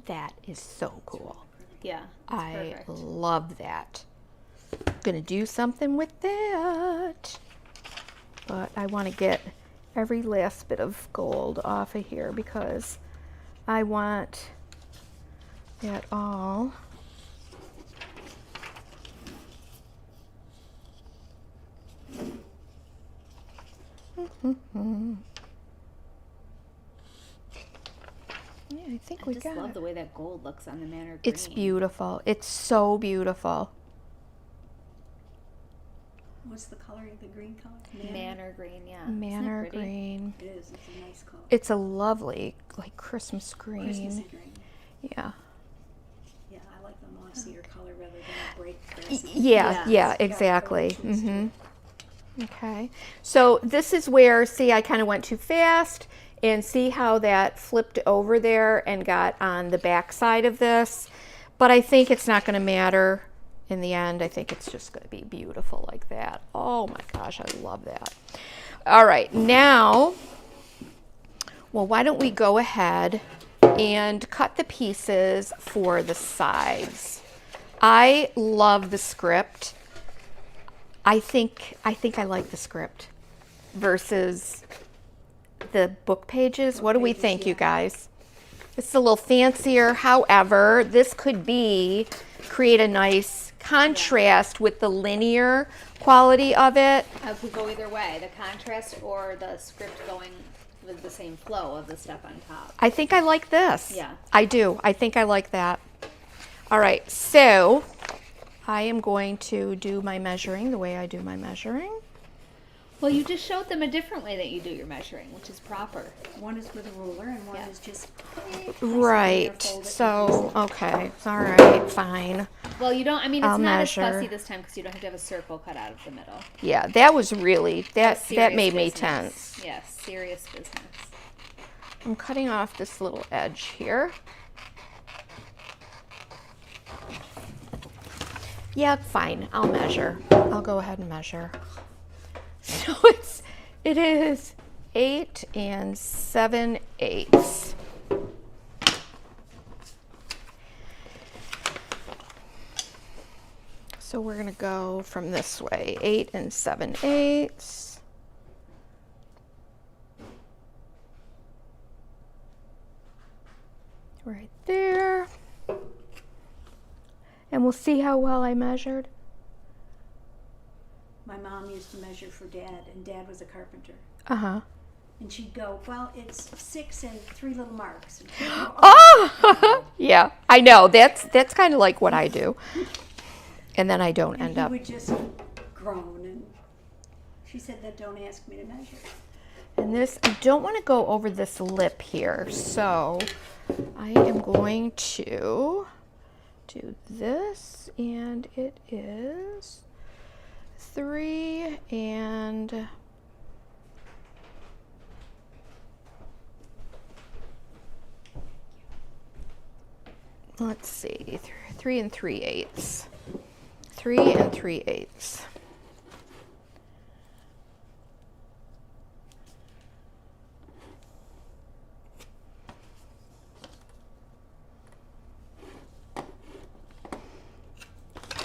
[SPEAKER 1] That is so cool.
[SPEAKER 2] Yeah.
[SPEAKER 1] I
[SPEAKER 2] Perfect.
[SPEAKER 1] love that. Gonna do something with that. But I want to get every last bit of gold off of here because I want that all. Yeah, I think
[SPEAKER 2] I
[SPEAKER 1] we
[SPEAKER 2] just
[SPEAKER 1] got
[SPEAKER 2] love
[SPEAKER 1] it.
[SPEAKER 2] the way that gold looks on the manor green.
[SPEAKER 1] It's beautiful. It's so beautiful.
[SPEAKER 3] What's the color of the green color?
[SPEAKER 2] Manor green, yeah. Isn't that
[SPEAKER 1] Manor
[SPEAKER 2] pretty?
[SPEAKER 1] green.
[SPEAKER 3] It is, it's a nice color.
[SPEAKER 1] It's a lovely, like Christmas green.
[SPEAKER 3] Christmassy green.
[SPEAKER 1] Yeah.
[SPEAKER 3] Yeah, I like the mossier color rather than a bright grassy.
[SPEAKER 1] Yeah,
[SPEAKER 2] Yes.
[SPEAKER 1] yeah,
[SPEAKER 3] Got
[SPEAKER 1] exactly.
[SPEAKER 3] gold tones to
[SPEAKER 1] Mm-hmm.
[SPEAKER 3] it.
[SPEAKER 1] Okay. So this is where, see, I kind of went too fast, and see how that flipped over there and got on the back side of this. But I think it's not going to matter in the end. I think it's just going to be beautiful like that. Oh my gosh, I love that. All right, now, well, why don't we go ahead and cut the pieces for the sides. I love the script. I think I like the script versus the book pages. What do we think, you guys? It's a little fancier. However, this could create a nice contrast with the linear quality of it.
[SPEAKER 2] I could go either way, the contrast or the script going with the same flow of the stuff on top.
[SPEAKER 1] I think I like this.
[SPEAKER 2] Yeah.
[SPEAKER 1] I do. I think I like that. All right, so I am going to do my measuring the way I do my measuring.
[SPEAKER 2] Well, you just showed them a different way that you do your measuring, which is proper.
[SPEAKER 3] One is with a ruler and one
[SPEAKER 2] Yeah.
[SPEAKER 3] is just
[SPEAKER 1] Right. So, okay. All right, fine.
[SPEAKER 2] Well, you don't, I mean, it's
[SPEAKER 1] I'll
[SPEAKER 2] not
[SPEAKER 1] measure.
[SPEAKER 2] as fussy this time because you don't have to have a circle cut out of the middle.
[SPEAKER 1] Yeah, that was really, that
[SPEAKER 2] Serious
[SPEAKER 1] made me
[SPEAKER 2] business.
[SPEAKER 1] tense.
[SPEAKER 2] Yes, serious business.
[SPEAKER 1] I'm cutting off this little edge here. Yeah, fine. I'll measure. I'll go ahead and measure. So it is 8 7/8. So we're gonna go from this way, 8 7/8. Right there. we'll see how well I measured.
[SPEAKER 3] My mom used to measure for Dad, and Dad was a carpenter.
[SPEAKER 1] Uh-huh.
[SPEAKER 3] And she'd go, well, it's 6 and 3 little marks. And she'd go,
[SPEAKER 1] Oh! Yeah, I know. That's kind of like what I do. And then I don't
[SPEAKER 3] and
[SPEAKER 1] end
[SPEAKER 3] he
[SPEAKER 1] up.
[SPEAKER 3] would just groan. And she said, that don't ask me to measure.
[SPEAKER 1] And this, I don't want to go over this lip here. So I am going to do this. And it is 3 and... Let's see, 3 and 3/8. 3 and 3/8.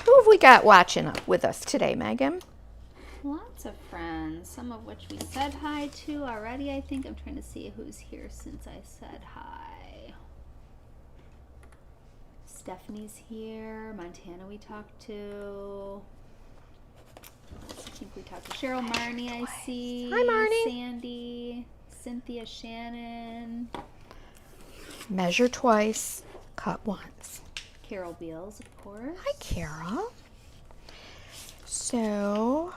[SPEAKER 1] Who have we got watching up with us today, Megan?
[SPEAKER 2] Lots of friends, some of which we said hi to already, I think. I'm trying to see who's here since I said hi. Stephanie's here. Montana we talked to. I think we talked to Cheryl Marnie, I see.
[SPEAKER 1] Hi, Marnie.
[SPEAKER 2] Sandy. Cynthia Shannon.
[SPEAKER 1] Measure twice, cut once.
[SPEAKER 2] Carol Beals, of course.
[SPEAKER 1] Hi, Kara. So,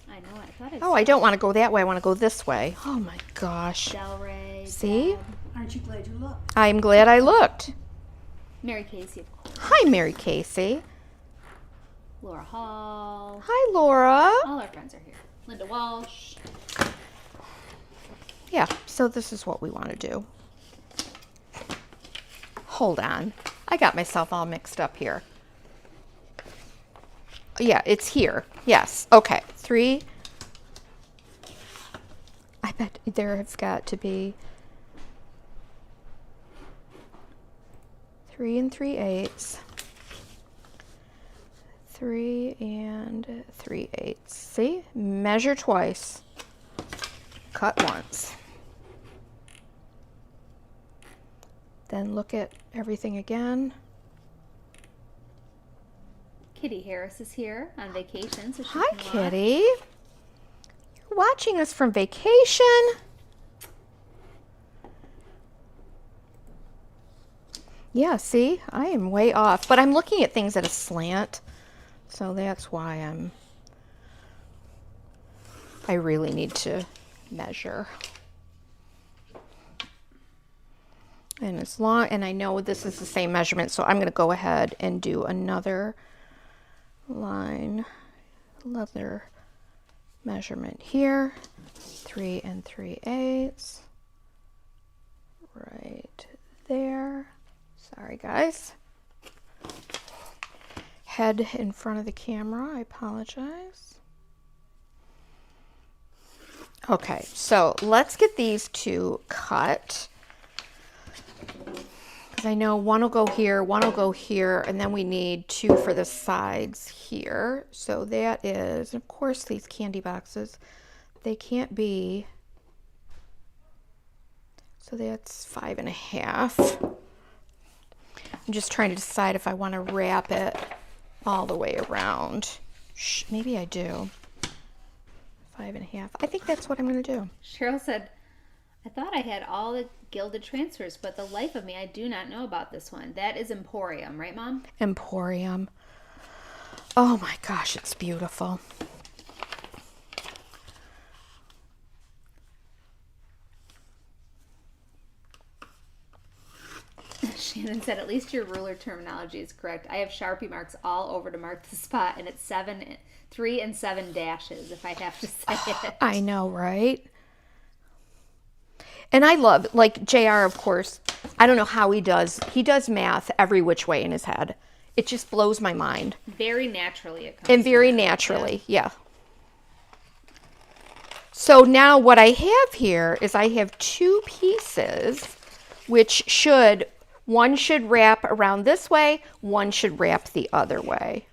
[SPEAKER 2] I know, I thought I
[SPEAKER 1] oh, I don't want to go that way. I want to go this way. Oh my gosh.
[SPEAKER 2] Delray.
[SPEAKER 1] See?
[SPEAKER 2] Deb,
[SPEAKER 3] Aren't you glad you looked?
[SPEAKER 1] I'm glad I looked.
[SPEAKER 2] Mary Casey, of course.
[SPEAKER 1] Hi, Mary Casey.
[SPEAKER 2] Laura Hall.
[SPEAKER 1] Hi, Laura.
[SPEAKER 2] All our friends are here. Linda Walsh.
[SPEAKER 1] Yeah, so this is what we want to do. Hold on. I got myself all mixed up here. Yeah, it's here. Yes. Okay. 3. I bet there has got to be 3 and 3/8. 3 and 3/8. See? Measure twice. Cut once. Then look at everything again.
[SPEAKER 2] Kitty Harris is here on vacation, so she
[SPEAKER 1] Hi,
[SPEAKER 2] can watch.
[SPEAKER 1] Kitty. You're watching us from vacation. Yeah, see, I am way off, but I'm looking at things at a slant, so that's why I really need to measure. And and I know this is the same measurement, so I'm going to go ahead and do another line leather measurement here. 3 and 3/8. Right there. Sorry, guys. Head in front of the camera. I apologize. Okay, so let's get these two cut. Because I know one will go here, one will go here, and then we need 2 for the sides here. So that is, of course, these candy boxes, they can't be, so that's 5.5. I'm just trying to decide if I want to wrap it all the way around. Maybe I do. 5.5. I think that's what I'm going to do.
[SPEAKER 2] Cheryl said, I thought I had all the gilded transfers, but the life of me, I do not know about this one. That is Emporium, right, Mom?
[SPEAKER 1] Emporium. Oh my gosh, it's beautiful.
[SPEAKER 2] Shannon said, at least your ruler terminology is correct. I have Sharpie marks all over to mark the spot, and it's 3 and 7 dashes, if I have to say it.
[SPEAKER 1] I know, right? And I love, like, JR, of course, I don't know how he does math every which way in his head. It just blows my mind.
[SPEAKER 2] Very naturally it comes.
[SPEAKER 1] And very naturally, yeah. So now what I have here is I have 2 pieces, which one should wrap around this way, one should wrap the other way.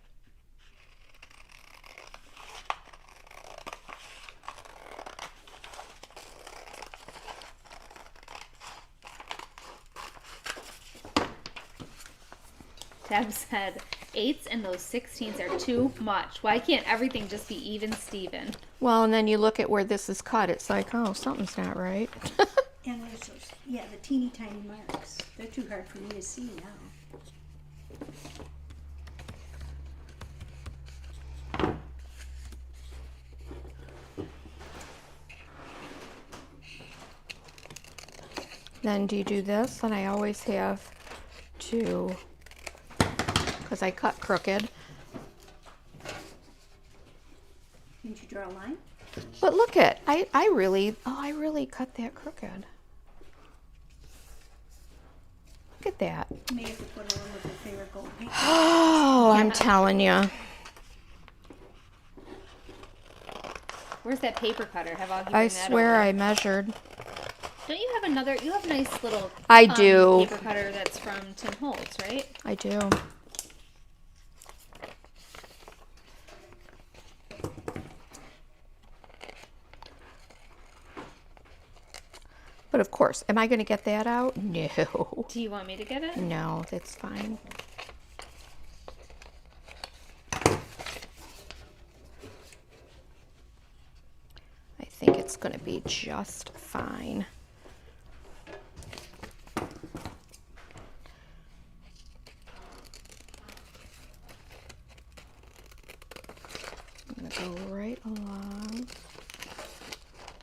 [SPEAKER 2] Deb said, 8s and those 16s are too much. Why can't everything just be even Steven?
[SPEAKER 1] Well, and then you look at where this is cut. It's like, oh, something's not right.
[SPEAKER 3] And there's those, yeah, the teeny tiny marks. They're too hard for me to see now.
[SPEAKER 1] Then do you do this? And I always have to, because I cut crooked.
[SPEAKER 3] Didn't you draw a line?
[SPEAKER 1] But look at, I really cut that crooked. Look at that.
[SPEAKER 3] You may have to put a little of your favorite gold paint.
[SPEAKER 1] Oh, I'm telling you.
[SPEAKER 2] Where's that paper cutter? Have Augie bring
[SPEAKER 1] I
[SPEAKER 2] that
[SPEAKER 1] swear
[SPEAKER 2] over?
[SPEAKER 1] I measured.
[SPEAKER 2] Don't you have another? You have a nice little
[SPEAKER 1] I do.
[SPEAKER 2] paper cutter that's from Tim Holtz, right?
[SPEAKER 1] I do. But of course, am I going to get that out? No.
[SPEAKER 2] Do you want me to get it?
[SPEAKER 1] No, that's fine. I think it's going to be just fine. I'm going to go right along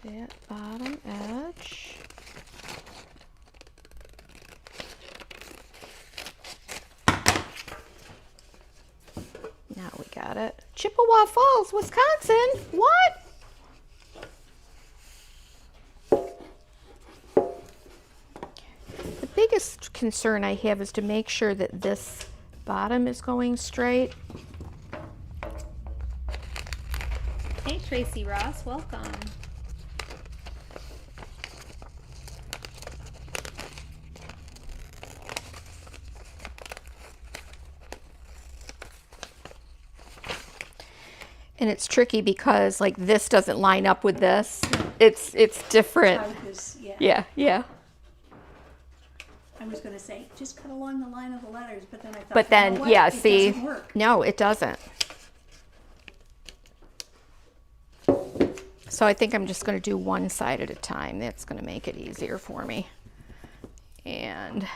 [SPEAKER 1] that bottom edge. Now we got it. Chippewa Falls, Wisconsin. What? The biggest concern I have is to make sure that this bottom is going straight.
[SPEAKER 2] Hey, Tracy Ross, welcome.
[SPEAKER 1] And it's tricky because like this doesn't line up with this. It's different.
[SPEAKER 3] Type is, yeah.
[SPEAKER 1] Yeah, yeah.
[SPEAKER 3] I was going to say, just cut along the line of the letters, but then I thought,
[SPEAKER 1] But
[SPEAKER 3] you
[SPEAKER 1] then,
[SPEAKER 3] know what?
[SPEAKER 1] yeah,
[SPEAKER 3] It
[SPEAKER 1] see,
[SPEAKER 3] doesn't work.
[SPEAKER 1] no, it doesn't. So I think I'm just going to do one side at a time. That's going to make it easier for me. And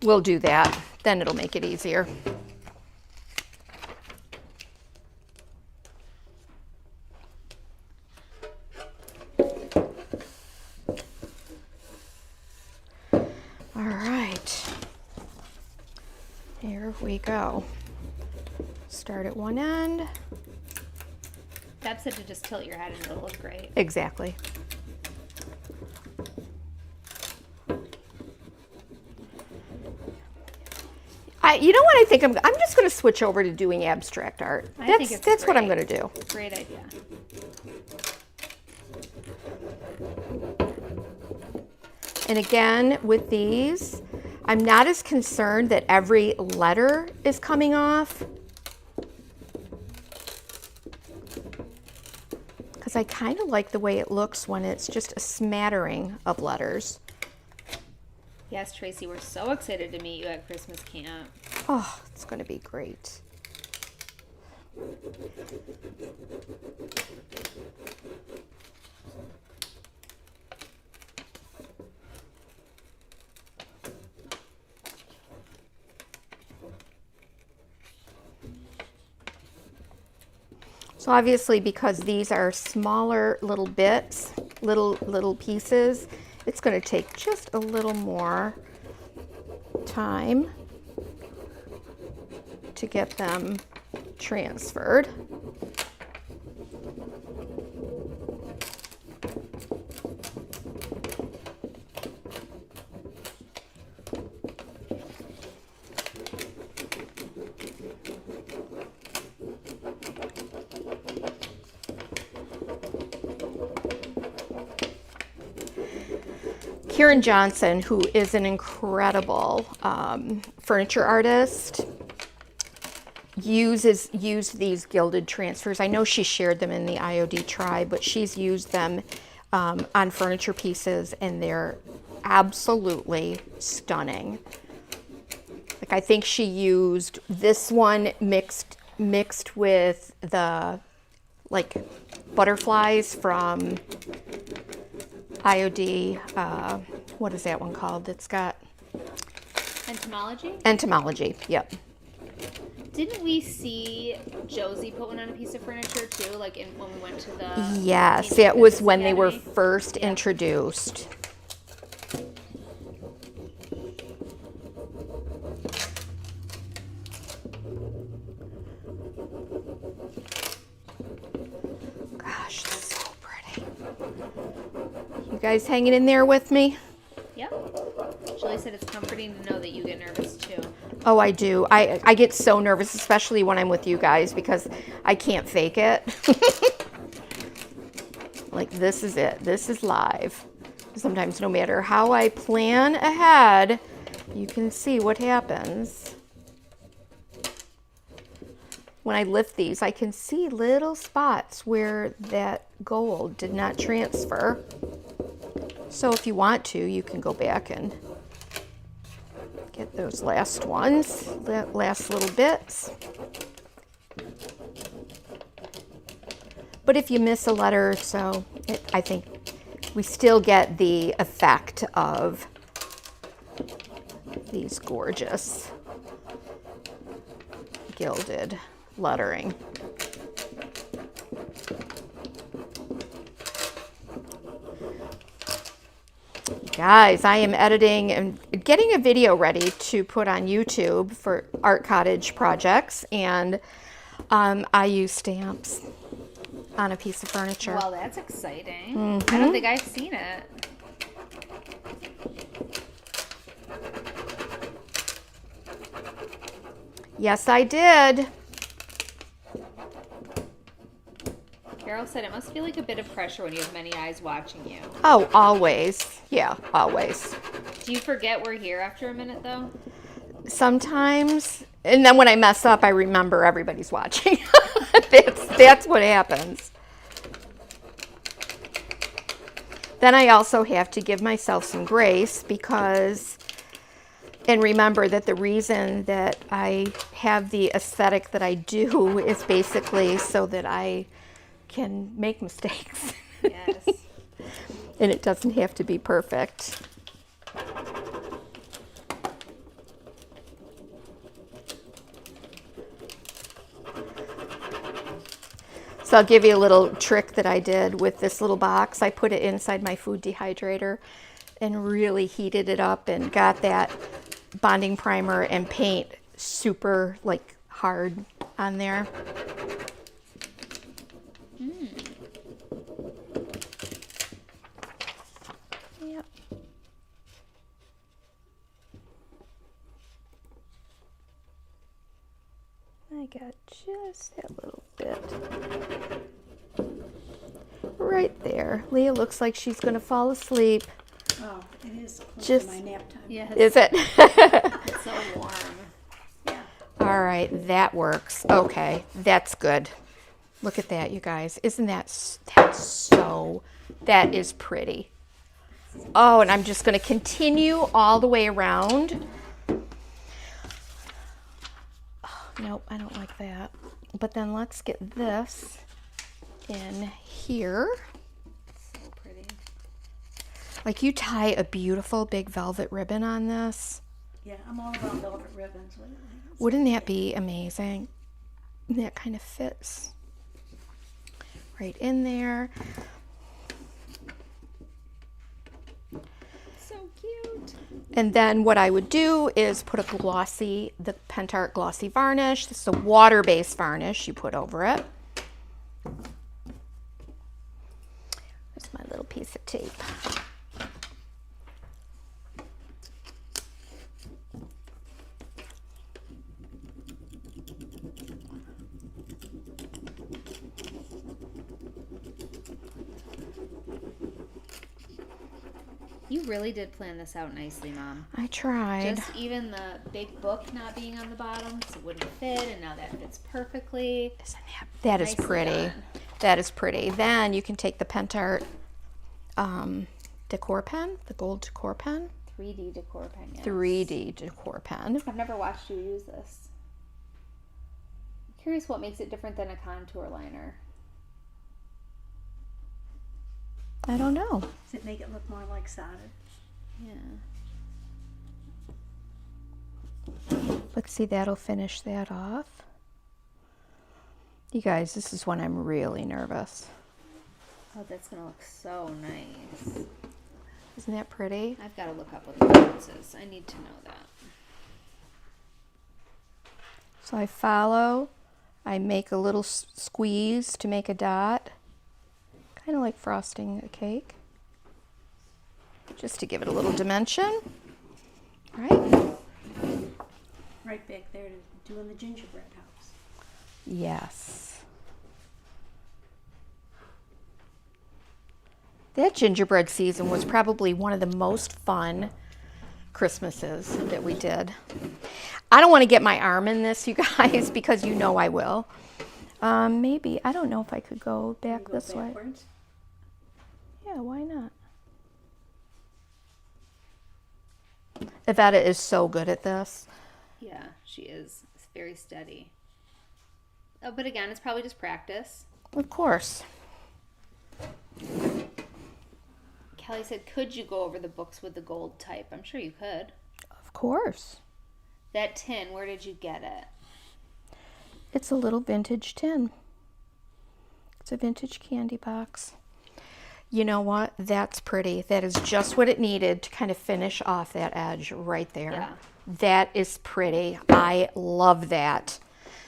[SPEAKER 1] we'll do that. Then it'll make it easier. All right, here we go. Start at one end.
[SPEAKER 2] Deb said to just tilt your head and it'll look great.
[SPEAKER 1] Exactly. You know what I think? I'm just going to switch over to doing abstract art.
[SPEAKER 2] I think it's
[SPEAKER 1] that's what I'm
[SPEAKER 2] great.
[SPEAKER 1] going to do.
[SPEAKER 2] Great idea.
[SPEAKER 1] And again, with these, I'm not as concerned that every letter is coming off, because I kind of like the way it looks when it's just a smattering of letters.
[SPEAKER 2] Yes, Tracy, we're so excited to meet you at Christmas camp.
[SPEAKER 1] Oh, it's going to be great. So obviously, because these are smaller little bits, little pieces, it's going to take just a little more time to get them transferred. Kieran Johnson, who is an incredible furniture artist, used these gilded transfers. I know she shared them in the IOD tribe, but she's used them on furniture pieces, and they're absolutely stunning. Like, I think she used this one mixed with the like butterflies from IOD. What is that one called? It's got Entomology. Yep.
[SPEAKER 2] Didn't we see Josie put one on a piece of furniture too? Like when we went to the
[SPEAKER 1] Yes,
[SPEAKER 2] Teen
[SPEAKER 1] it was
[SPEAKER 2] Business
[SPEAKER 1] when they were
[SPEAKER 2] Academy?
[SPEAKER 1] first
[SPEAKER 2] Yeah.
[SPEAKER 1] introduced. Gosh, it's so pretty. You guys hanging in there with me?
[SPEAKER 2] Yep. Julie said it's comforting to know that you get nervous too.
[SPEAKER 1] Oh, I do. I get so nervous, especially when I'm with you guys, because I can't fake it. Like, this is it. This is live. Sometimes no matter how I plan ahead, you can see what happens. When I lift these, I can see little spots where that gold did not transfer. So if you want to, you can go back and get those last ones, that last little bits. But if you miss a letter, so I think we still get the effect of these gorgeous gilded lettering. Guys, I am editing and getting a video ready to put on YouTube for Art Cottage projects, and I use stamps on a piece of furniture.
[SPEAKER 2] Well, that's exciting. I don't think I've seen it.
[SPEAKER 1] Yes, I did.
[SPEAKER 2] Carol said it must feel like a bit of pressure when you have many eyes watching you.
[SPEAKER 1] Oh, always. Yeah, always.
[SPEAKER 2] Do you forget we're here after a minute though?
[SPEAKER 1] Sometimes, and then when I mess up, I remember everybody's watching. That's what happens. Then I also have to give myself some grace because, and remember that the reason that I have the aesthetic that I do is basically so that I can make mistakes.
[SPEAKER 2] Yes.
[SPEAKER 1] And it doesn't have to be perfect. So I'll give you a little trick that I did with this little box. I put it inside my food dehydrator and really heated it up and got that bonding primer and paint super like hard on there. Yep. I got just that little bit right there. Leah looks like she's going to fall asleep.
[SPEAKER 3] Oh, it is close
[SPEAKER 1] Just-
[SPEAKER 3] to my nap time.
[SPEAKER 2] Yes.
[SPEAKER 1] Is it?
[SPEAKER 2] It's so warm.
[SPEAKER 3] Yeah.
[SPEAKER 1] All right, that works. Okay, that's good. Look at that, you guys. Isn't that is pretty. Oh, and I'm just going to continue all the way around. Oh, nope, I don't like that. But then let's get this in here.
[SPEAKER 2] So pretty.
[SPEAKER 1] Like, you tie a beautiful big velvet ribbon on this.
[SPEAKER 3] Yeah, I'm all about velvet ribbons lately.
[SPEAKER 1] Wouldn't that be amazing? That kind of fits right in there.
[SPEAKER 2] So cute.
[SPEAKER 1] And then what I would do is put the Pentart glossy varnish. This is a water-based varnish you put over it. There's my little piece of tape.
[SPEAKER 2] You really did plan this out nicely, Mom.
[SPEAKER 1] I tried.
[SPEAKER 2] Just even the big book not being on the bottom because it wouldn't fit, and now that fits perfectly.
[SPEAKER 1] That is
[SPEAKER 2] Nicely
[SPEAKER 1] pretty.
[SPEAKER 2] done.
[SPEAKER 1] That is pretty. Then you can take the Pentart decor pen, the gold decor pen.
[SPEAKER 2] 3D decor pen, yes.
[SPEAKER 1] 3D decor pen.
[SPEAKER 2] I've never watched you use this. I'm curious what makes it different than a contour liner.
[SPEAKER 1] I don't know.
[SPEAKER 3] Does it make it look more like solder?
[SPEAKER 2] Yeah.
[SPEAKER 1] Let's see, that'll finish that off. You guys, this is when I'm really nervous.
[SPEAKER 2] Oh, that's gonna look so nice.
[SPEAKER 1] Isn't that pretty?
[SPEAKER 2] I've got to look up what the difference is. I need to know that.
[SPEAKER 1] So I follow, I make a little squeeze to make a dot, kind of like frosting a cake, just to give it a little dimension, right?
[SPEAKER 3] Right back there to doing the gingerbread house.
[SPEAKER 1] Yes. That gingerbread season was probably one of the most fun Christmases that we did. I don't want to get my arm in this, you guys, because you know I will. Maybe, I don't know if I could go back
[SPEAKER 3] Go
[SPEAKER 1] this way.
[SPEAKER 3] backwards.
[SPEAKER 1] Yeah, why not? Yvette is so good at this.
[SPEAKER 2] Yeah, she is. It's very steady. Oh, but again, it's probably just practice.
[SPEAKER 1] Of course.
[SPEAKER 2] Kelly said, could you go over the books with the gold type? I'm sure you could.
[SPEAKER 1] Of course.
[SPEAKER 2] That tin, where did you get it?
[SPEAKER 1] It's a little vintage tin. It's a vintage candy box. You know what? That's pretty. That is just what it needed to kind of finish off that edge right there.
[SPEAKER 2] Yeah.
[SPEAKER 1] That is pretty. I love that.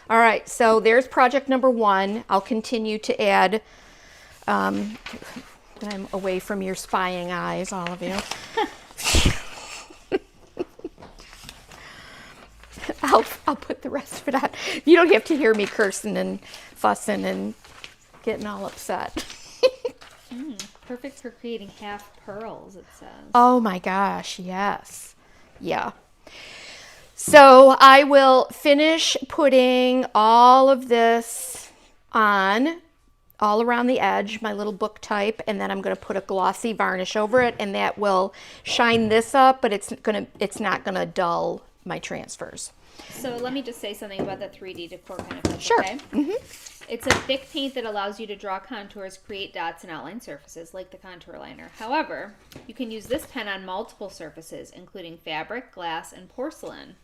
[SPEAKER 1] All right, so there's project number 1. I'll continue to add, I'm away from your spying eyes, all of you. I'll put the rest of it on. You don't have to hear me cursing and fussing and getting all upset.
[SPEAKER 2] Perfect for creating half pearls, it says.
[SPEAKER 1] Oh my gosh, yes. Yeah. So I will finish putting all of this on all around the edge, my little book type, and then I'm going to put a glossy varnish over it, and that will shine this up, but it's not going to dull my transfers.
[SPEAKER 2] So let me just say something about the 3D decor pen, if that's
[SPEAKER 1] Sure.
[SPEAKER 2] okay? It's a thick paint that allows you to draw contours, create dots, and outline surfaces like the contour liner. However, you can use this pen on multiple surfaces, including fabric, glass, and porcelain.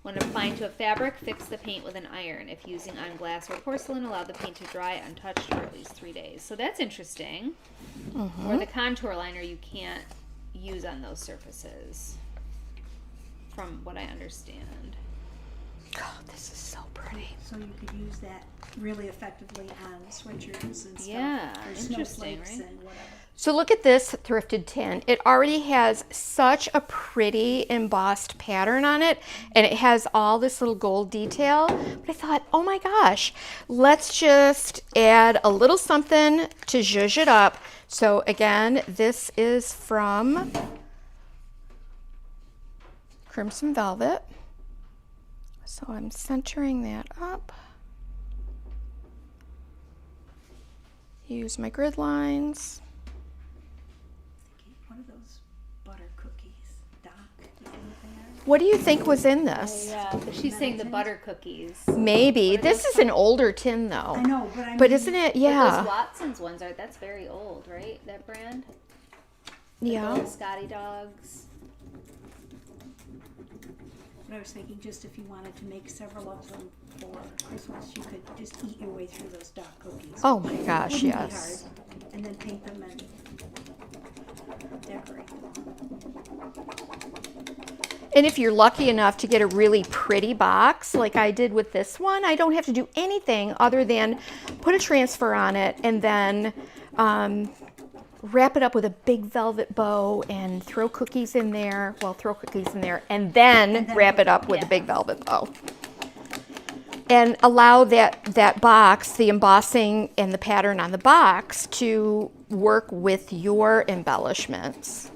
[SPEAKER 2] When applying to a fabric, fix the paint with an iron. If using on glass or porcelain, allow the paint to dry untouched for at least 3 days. So that's interesting. Or the contour liner you can't use on those surfaces, from what I understand.
[SPEAKER 1] Oh, this is so pretty.
[SPEAKER 3] So you could use that really effectively on sweatshirts and stuff.
[SPEAKER 2] Yeah,
[SPEAKER 3] or
[SPEAKER 2] interesting,
[SPEAKER 3] snowflakes
[SPEAKER 2] right?
[SPEAKER 3] and whatever.
[SPEAKER 1] So look at this thrifted tin. It already has such a pretty embossed pattern on it, and it has all this little gold detail. But I thought, oh my gosh, let's just add a little something to zhuzh it up. So again, this is from Crimson Velvet. So I'm centering that up. Use my grid lines.
[SPEAKER 3] What are those butter cookies? Doc, do you know what they are?
[SPEAKER 1] What do you think was in this?
[SPEAKER 2] Yeah, but she's saying the butter cookies.
[SPEAKER 1] Maybe.
[SPEAKER 2] What are
[SPEAKER 1] This
[SPEAKER 2] those
[SPEAKER 1] is an older tin though.
[SPEAKER 3] I know, but I mean,
[SPEAKER 1] But isn't it?
[SPEAKER 2] But those
[SPEAKER 1] Yeah.
[SPEAKER 2] Watson's ones are, that's very old, right? That brand?
[SPEAKER 1] Yeah.
[SPEAKER 2] Those Scotty dogs.
[SPEAKER 3] But I was thinking just if you wanted to make several of them for Christmas, you could just eat your way through those Doc cookies.
[SPEAKER 1] Oh my gosh,
[SPEAKER 3] Wouldn't be
[SPEAKER 1] yes.
[SPEAKER 3] hard. And then paint them and decorate them.
[SPEAKER 1] And if you're lucky enough to get a really pretty box like I did with this one, I don't have to do anything other than put a transfer on it and then wrap it up with a big velvet bow and throw cookies in there. Well, throw cookies in there and then wrap it up with a big velvet bow. And allow that box, the embossing and the pattern on the box, to work with your embellishments.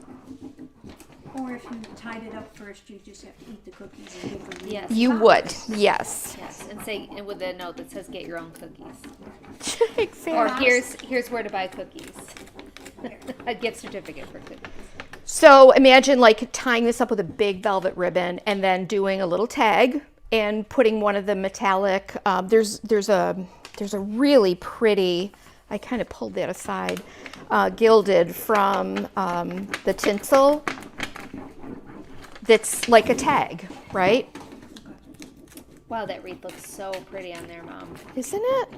[SPEAKER 3] Or if you tied it up first, you just have to eat the cookies and give them.
[SPEAKER 2] Yes.
[SPEAKER 1] You would, yes.
[SPEAKER 2] Yes, and say, and with a note that says get your own cookies.
[SPEAKER 1] Exactly.
[SPEAKER 2] Or here's where to buy cookies. A gift certificate for cookies.
[SPEAKER 1] So imagine like tying this up with a big velvet ribbon and then doing a little tag and putting one of the metallic, there's a really pretty, I kind of pulled that aside, gilded from the tinsel that's like a tag, right?
[SPEAKER 2] Wow, that wreath looks so pretty on there, Mom.
[SPEAKER 1] Isn't it?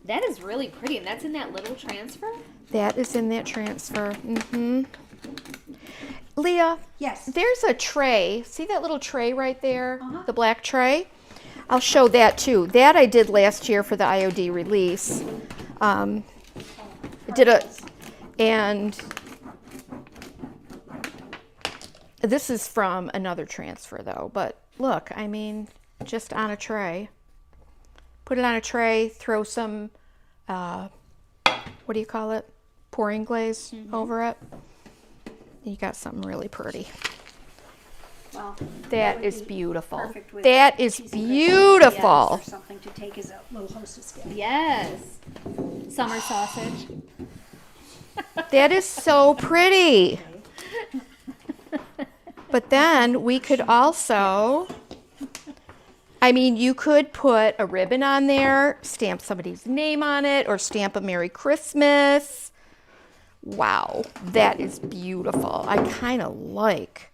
[SPEAKER 2] That is really pretty, and that's in that little transfer?
[SPEAKER 1] That is in that transfer. Mm-hmm. Leah,
[SPEAKER 3] Yes.
[SPEAKER 1] there's a tray. See that little tray right there?
[SPEAKER 3] Uh-huh.
[SPEAKER 1] The black tray? I'll show that too. That I did last year for the IOD release. And this is from another transfer though. But look, I mean, just on a tray. Put it on a tray, throw some, what do you call it? Pouring glaze over it. You got something really pretty.
[SPEAKER 3] Well,
[SPEAKER 1] That
[SPEAKER 3] would
[SPEAKER 1] is
[SPEAKER 3] be
[SPEAKER 1] beautiful.
[SPEAKER 3] perfect with
[SPEAKER 1] That is
[SPEAKER 3] cheesy bread.
[SPEAKER 1] beautiful.
[SPEAKER 3] Or something to take as a little hostess gift.
[SPEAKER 2] Yes. Summer sausage.
[SPEAKER 1] That is so pretty. But then we could also, I mean, you could put a ribbon on there, stamp somebody's name on it, or stamp a Merry Christmas. Wow, that is beautiful. I kind of like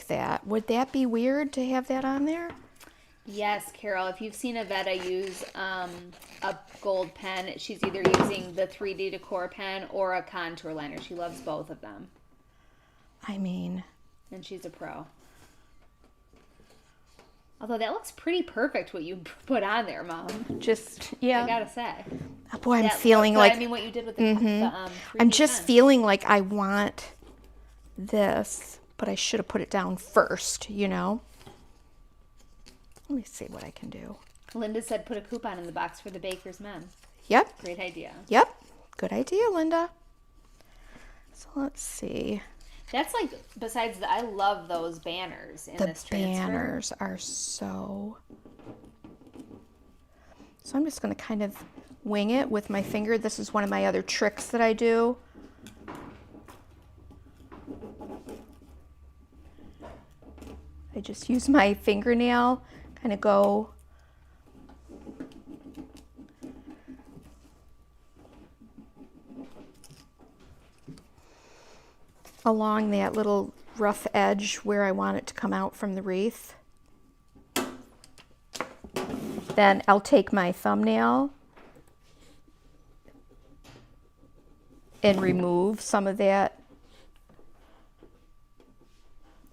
[SPEAKER 1] that. Would that be weird to have that on there?
[SPEAKER 2] Yes, Carol. If you've seen Avetta use a gold pen, she's either using the 3D Decor pen or a contour liner. She loves both of them.
[SPEAKER 1] I mean,
[SPEAKER 2] And she's a pro. Although that looks pretty perfect what you put on there, Mom.
[SPEAKER 1] just, yeah.
[SPEAKER 2] I gotta say.
[SPEAKER 1] Oh, boy, I'm
[SPEAKER 2] That
[SPEAKER 1] feeling
[SPEAKER 2] look-
[SPEAKER 1] like,
[SPEAKER 2] I mean, what you did with the, 3D
[SPEAKER 1] I'm just
[SPEAKER 2] pen.
[SPEAKER 1] feeling like I want this, but I should have put it down first, you know? Let me see what I can do.
[SPEAKER 2] Linda said put a coupon in the box for the baker's men.
[SPEAKER 1] Yep,
[SPEAKER 2] Great idea.
[SPEAKER 1] yep. Good idea, Linda. So let's see.
[SPEAKER 2] That's like, besides I love those banners in
[SPEAKER 1] The
[SPEAKER 2] this transfer.
[SPEAKER 1] banners are so... So I'm just going to kind of wing it with my finger. This is one of my other tricks that I do. I just use my fingernail, kind of go along that little rough edge where I want it to come out from the wreath. Then I'll take my thumbnail and remove some of that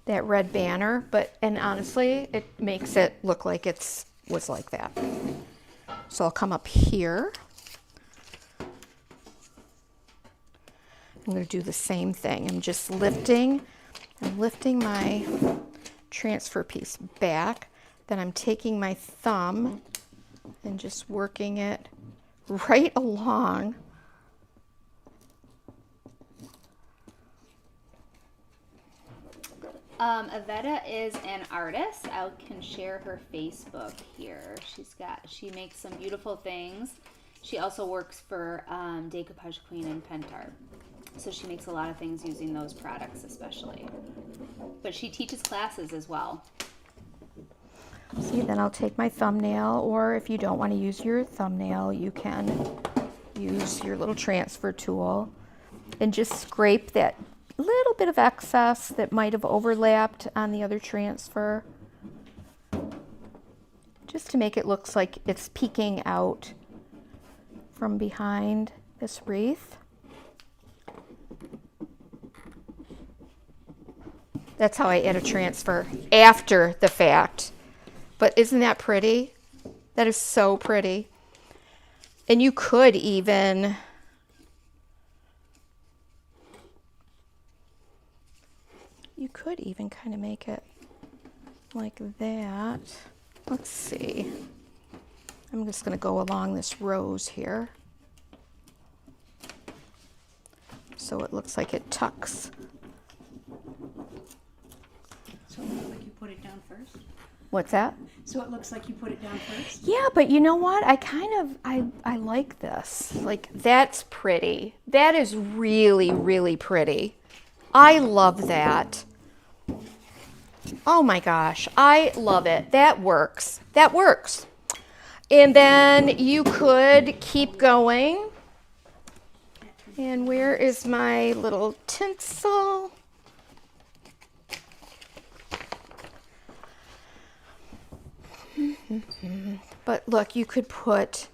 [SPEAKER 1] red banner, and honestly, it makes it look like was like that. So I'll come up here. I'm going to do the same thing. I'm just lifting my transfer piece back. Then I'm taking my thumb and just working it right along.
[SPEAKER 2] Avetta is an artist. I can share her Facebook here. She makes some beautiful things. She also works for Decoupage Queen and Pentart. So she makes a lot of things using those products especially. But she teaches classes as well.
[SPEAKER 1] See, then I'll take my thumbnail, or if you don't want to use your thumbnail, you can use your little transfer tool and just scrape that little bit of excess that might have overlapped on the other transfer, just to make it look like it's peeking out from behind this wreath. That's how I add a transfer after the fact. But isn't that pretty? That is so pretty. And you could even kind of make it like that. Let's see. I'm just going to go along this rose here, so it looks like it tucks.
[SPEAKER 3] So it looks like you put it down first.
[SPEAKER 1] What's that?
[SPEAKER 3] So it looks like you put it down first?
[SPEAKER 1] Yeah, but you know what? I like this. Like, that's pretty. That is really, really pretty. I love that. Oh my gosh, I love it. That works. That works. And then you could keep going. And where is my little tinsel? But look, you could put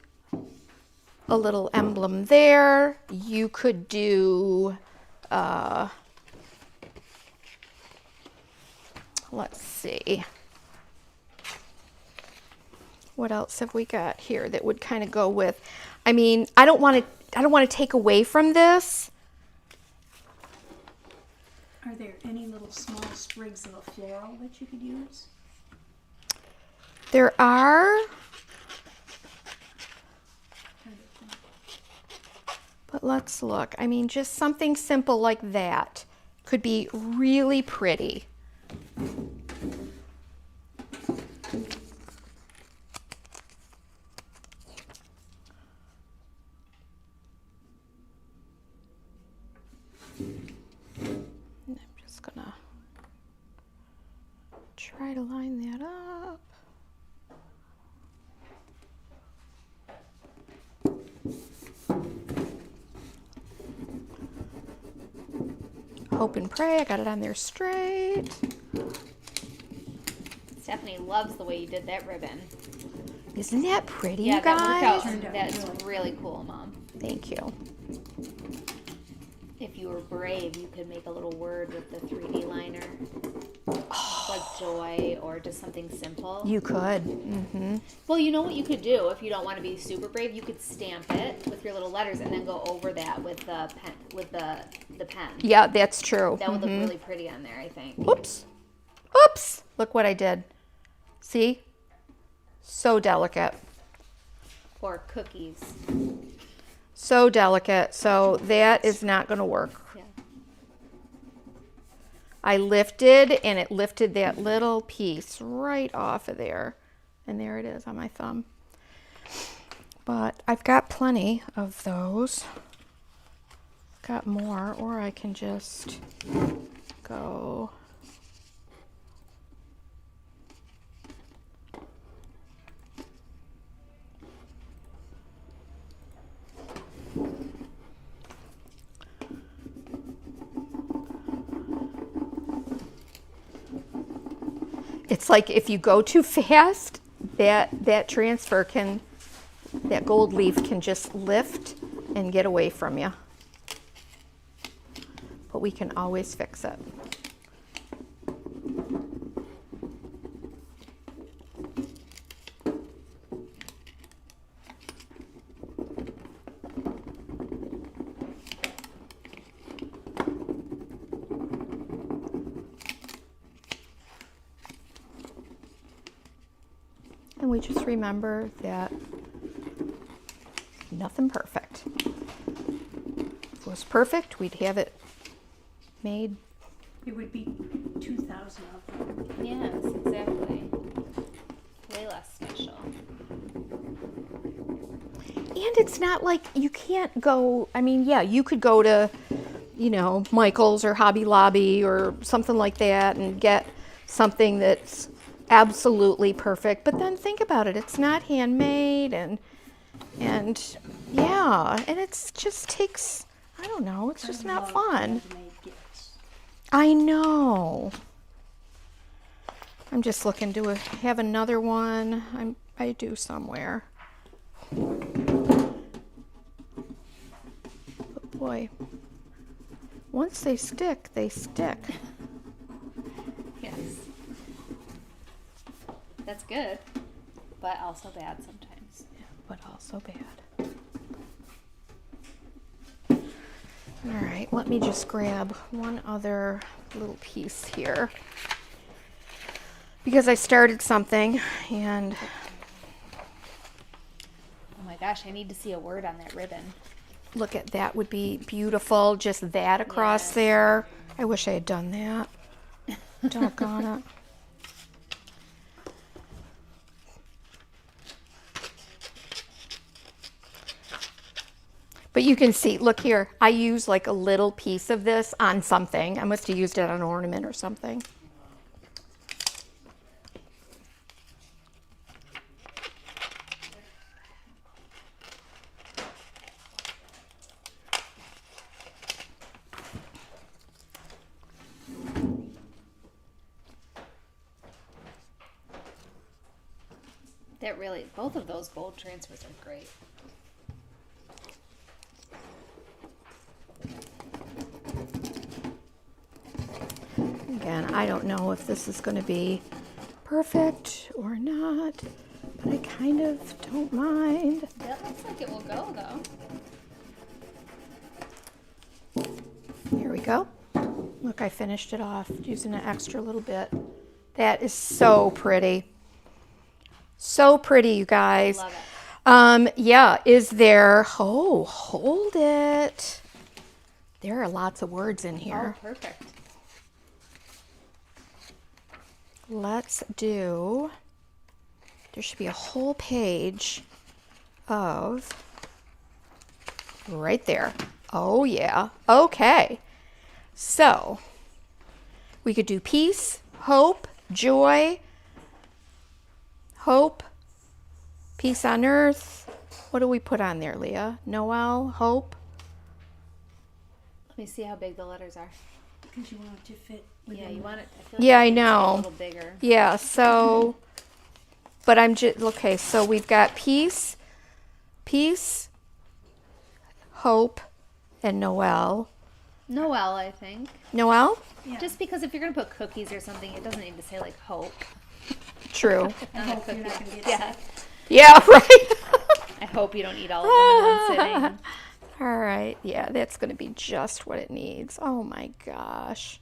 [SPEAKER 1] a little emblem there. You could do, let's see. What else have we got here that would kind of go with? I mean, I don't want to take away from this.
[SPEAKER 3] Are there any little small sprigs of a floral that you could use?
[SPEAKER 1] There are, but let's look. I mean, just something simple like that could be really pretty. I'm just gonna try to line that up. Hope and pray I got it on there straight.
[SPEAKER 2] Stephanie loves the way you did that ribbon.
[SPEAKER 1] Isn't that pretty,
[SPEAKER 2] Yeah,
[SPEAKER 1] you guys?
[SPEAKER 2] that worked
[SPEAKER 3] Turned
[SPEAKER 2] out.
[SPEAKER 3] out
[SPEAKER 2] That's
[SPEAKER 3] really
[SPEAKER 2] really cool, Mom.
[SPEAKER 1] Thank you.
[SPEAKER 2] If you were brave, you could make a little word with the 3D liner. Like joy or just something simple.
[SPEAKER 1] You could. Mm-hmm.
[SPEAKER 2] Well, you know what you could do if you don't want to be super brave? You could stamp it with your little letters and then go over that with the pen. With the pen.
[SPEAKER 1] Yeah, that's true.
[SPEAKER 2] That would look really pretty on there, I think.
[SPEAKER 1] Oops. Oops. Look what I did. See? So delicate.
[SPEAKER 2] Or cookies.
[SPEAKER 1] So delicate. So that is not going to work.
[SPEAKER 2] Yeah.
[SPEAKER 1] I lifted, and it lifted that little piece right off of there. And there it is on my thumb. But I've got plenty of those. Got more, or I can just go. It's like if you go too fast, that transfer can, that gold leaf can just lift and get away from you. But we can always fix it. And we just remember that nothing perfect. If it was perfect, we'd have it made.
[SPEAKER 3] It would be 2,000 of them.
[SPEAKER 2] Yes, exactly. Way less special.
[SPEAKER 1] And it's not like you can't go, I mean, yeah, you could go to, you know, Michael's or Hobby Lobby or something like that and get something that's absolutely perfect. But then think about it, it's not handmade and yeah, and it's just takes, I don't know, it's just not fun.
[SPEAKER 3] Handmade gifts.
[SPEAKER 1] I know. I'm just looking to have another one. I do somewhere. But boy, once they stick, they stick.
[SPEAKER 2] Yes. That's good, but also bad sometimes.
[SPEAKER 1] But also bad. All right, let me just grab one other little piece here. Because I started something and
[SPEAKER 2] Oh my gosh, I need to see a word on that ribbon.
[SPEAKER 1] look at that would be beautiful. Just that across
[SPEAKER 2] Yes.
[SPEAKER 1] there. I wish I had done that. Doggone it. But you can see, look here, I use like a little piece of this on something. I must have used it on an ornament or something.
[SPEAKER 2] That really, both of those bold transfers are great.
[SPEAKER 1] Again, I don't know if this is going to be perfect or not, but I kind of don't mind.
[SPEAKER 2] That looks like it will go though.
[SPEAKER 1] Here we go. Look, I finished it off using an extra little bit. That is so pretty. So pretty, you guys.
[SPEAKER 2] Love it.
[SPEAKER 1] Yeah, is there, oh, hold it. There are lots of words in here.
[SPEAKER 2] Oh, perfect.
[SPEAKER 1] Let's do, there should be a whole page of, right there. Oh yeah, okay. So, we could do peace, hope, joy, hope, peace on earth. What do we put on there, Leah? Noel, hope.
[SPEAKER 2] Let me see how big the letters are.
[SPEAKER 3] Because you want it to fit within.
[SPEAKER 2] Yeah, you want it. I feel
[SPEAKER 1] Yeah,
[SPEAKER 2] it
[SPEAKER 1] I
[SPEAKER 2] needs to be
[SPEAKER 1] know.
[SPEAKER 2] A little bigger.
[SPEAKER 1] Yeah, so, but I'm just, okay, so we've got peace, hope, and Noel.
[SPEAKER 2] Noel, I think.
[SPEAKER 1] Noel?
[SPEAKER 3] Yeah.
[SPEAKER 2] Just because if you're gonna put cookies or something, it doesn't need to say like hope.
[SPEAKER 1] True.
[SPEAKER 3] I
[SPEAKER 2] Not
[SPEAKER 3] hope
[SPEAKER 2] a
[SPEAKER 3] you're not
[SPEAKER 2] cookie.
[SPEAKER 3] going to get
[SPEAKER 2] Yeah.
[SPEAKER 3] sick.
[SPEAKER 1] Yeah, right.
[SPEAKER 2] I hope you don't eat all of them in one sitting.
[SPEAKER 1] All right, yeah, that's going to be just what it needs. Oh my gosh.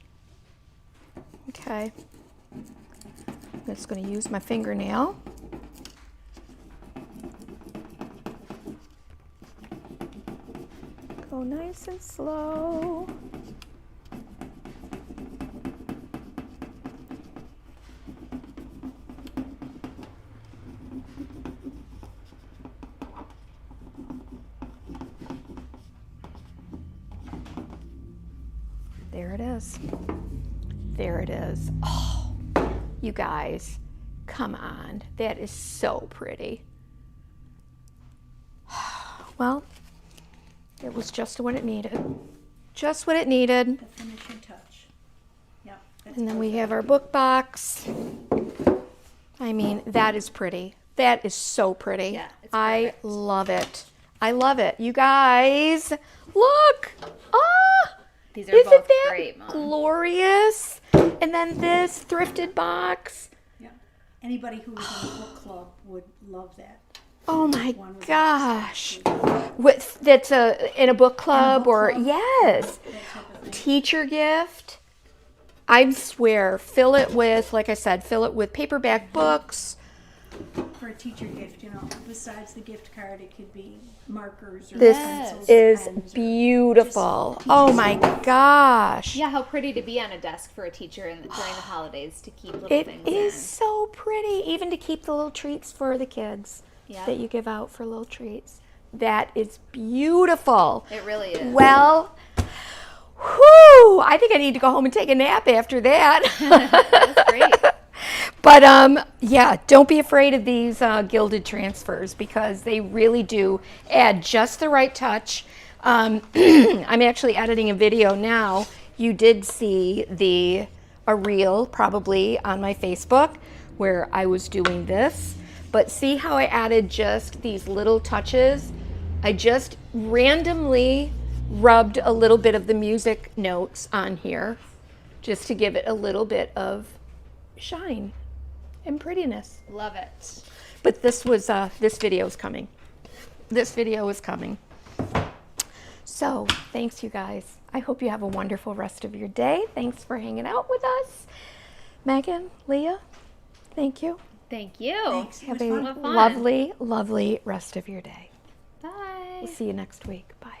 [SPEAKER 1] Okay. I'm just going to use my fingernail. Go nice and slow. There it is. There it is. Oh, you guys, come on. That is so pretty. Well, it was just what it needed. Just what it needed.
[SPEAKER 3] The finishing touch. Yep. that's
[SPEAKER 1] And then we
[SPEAKER 3] perfect.
[SPEAKER 1] have our book box. I mean, that is pretty. That is so pretty.
[SPEAKER 2] Yeah, it's
[SPEAKER 1] I
[SPEAKER 2] perfect.
[SPEAKER 1] love it. I love it. You guys, look. Ah!
[SPEAKER 2] These are
[SPEAKER 1] Isn't
[SPEAKER 2] both
[SPEAKER 1] that
[SPEAKER 2] great, Mom.
[SPEAKER 1] glorious? And then this thrifted box.
[SPEAKER 3] Yeah. Anybody who was in a book club would love that.
[SPEAKER 1] Oh my
[SPEAKER 3] One with
[SPEAKER 1] gosh. With that's in a book club
[SPEAKER 3] book
[SPEAKER 1] or
[SPEAKER 3] club.
[SPEAKER 1] yes.
[SPEAKER 3] That type of thing.
[SPEAKER 1] Teacher gift. I swear, fill it with, like I said, fill it with paperback books.
[SPEAKER 3] For a teacher gift, you know, besides the gift card, it could be markers or
[SPEAKER 1] This
[SPEAKER 3] pencils,
[SPEAKER 1] is
[SPEAKER 3] pens, or
[SPEAKER 1] beautiful.
[SPEAKER 3] just
[SPEAKER 1] Oh
[SPEAKER 3] teacher's
[SPEAKER 1] my
[SPEAKER 3] gift.
[SPEAKER 1] gosh.
[SPEAKER 2] Yeah, how pretty to be on a desk for a teacher during the holidays to keep little
[SPEAKER 1] It
[SPEAKER 2] things
[SPEAKER 1] is
[SPEAKER 2] in.
[SPEAKER 1] so pretty, even to keep the little treats for the kids
[SPEAKER 2] Yeah.
[SPEAKER 1] that you give out for little treats. That is beautiful.
[SPEAKER 2] It really is.
[SPEAKER 1] Well, whew, I think I need to go home and take a nap after that.
[SPEAKER 2] That's great.
[SPEAKER 1] But yeah, don't be afraid of these gilded transfers because they really do add just the right touch. I'm actually editing a video now. You did see a reel probably on my Facebook where I was doing this. But see how I added just these little touches? I just randomly rubbed a little bit of the music notes on here just to give it a little bit of shine and prettiness.
[SPEAKER 2] Love it.
[SPEAKER 1] But this video is coming. This video is coming. So thanks, you guys. I hope you have a wonderful rest of your day. Thanks for hanging out with us. Megan, Leah, thank you.
[SPEAKER 2] Thank you.
[SPEAKER 3] Thanks. It
[SPEAKER 1] Have
[SPEAKER 3] was
[SPEAKER 1] a
[SPEAKER 3] fun.
[SPEAKER 2] Have fun.
[SPEAKER 1] lovely, lovely rest of your day.
[SPEAKER 2] Bye.
[SPEAKER 1] We'll see you next week. Bye.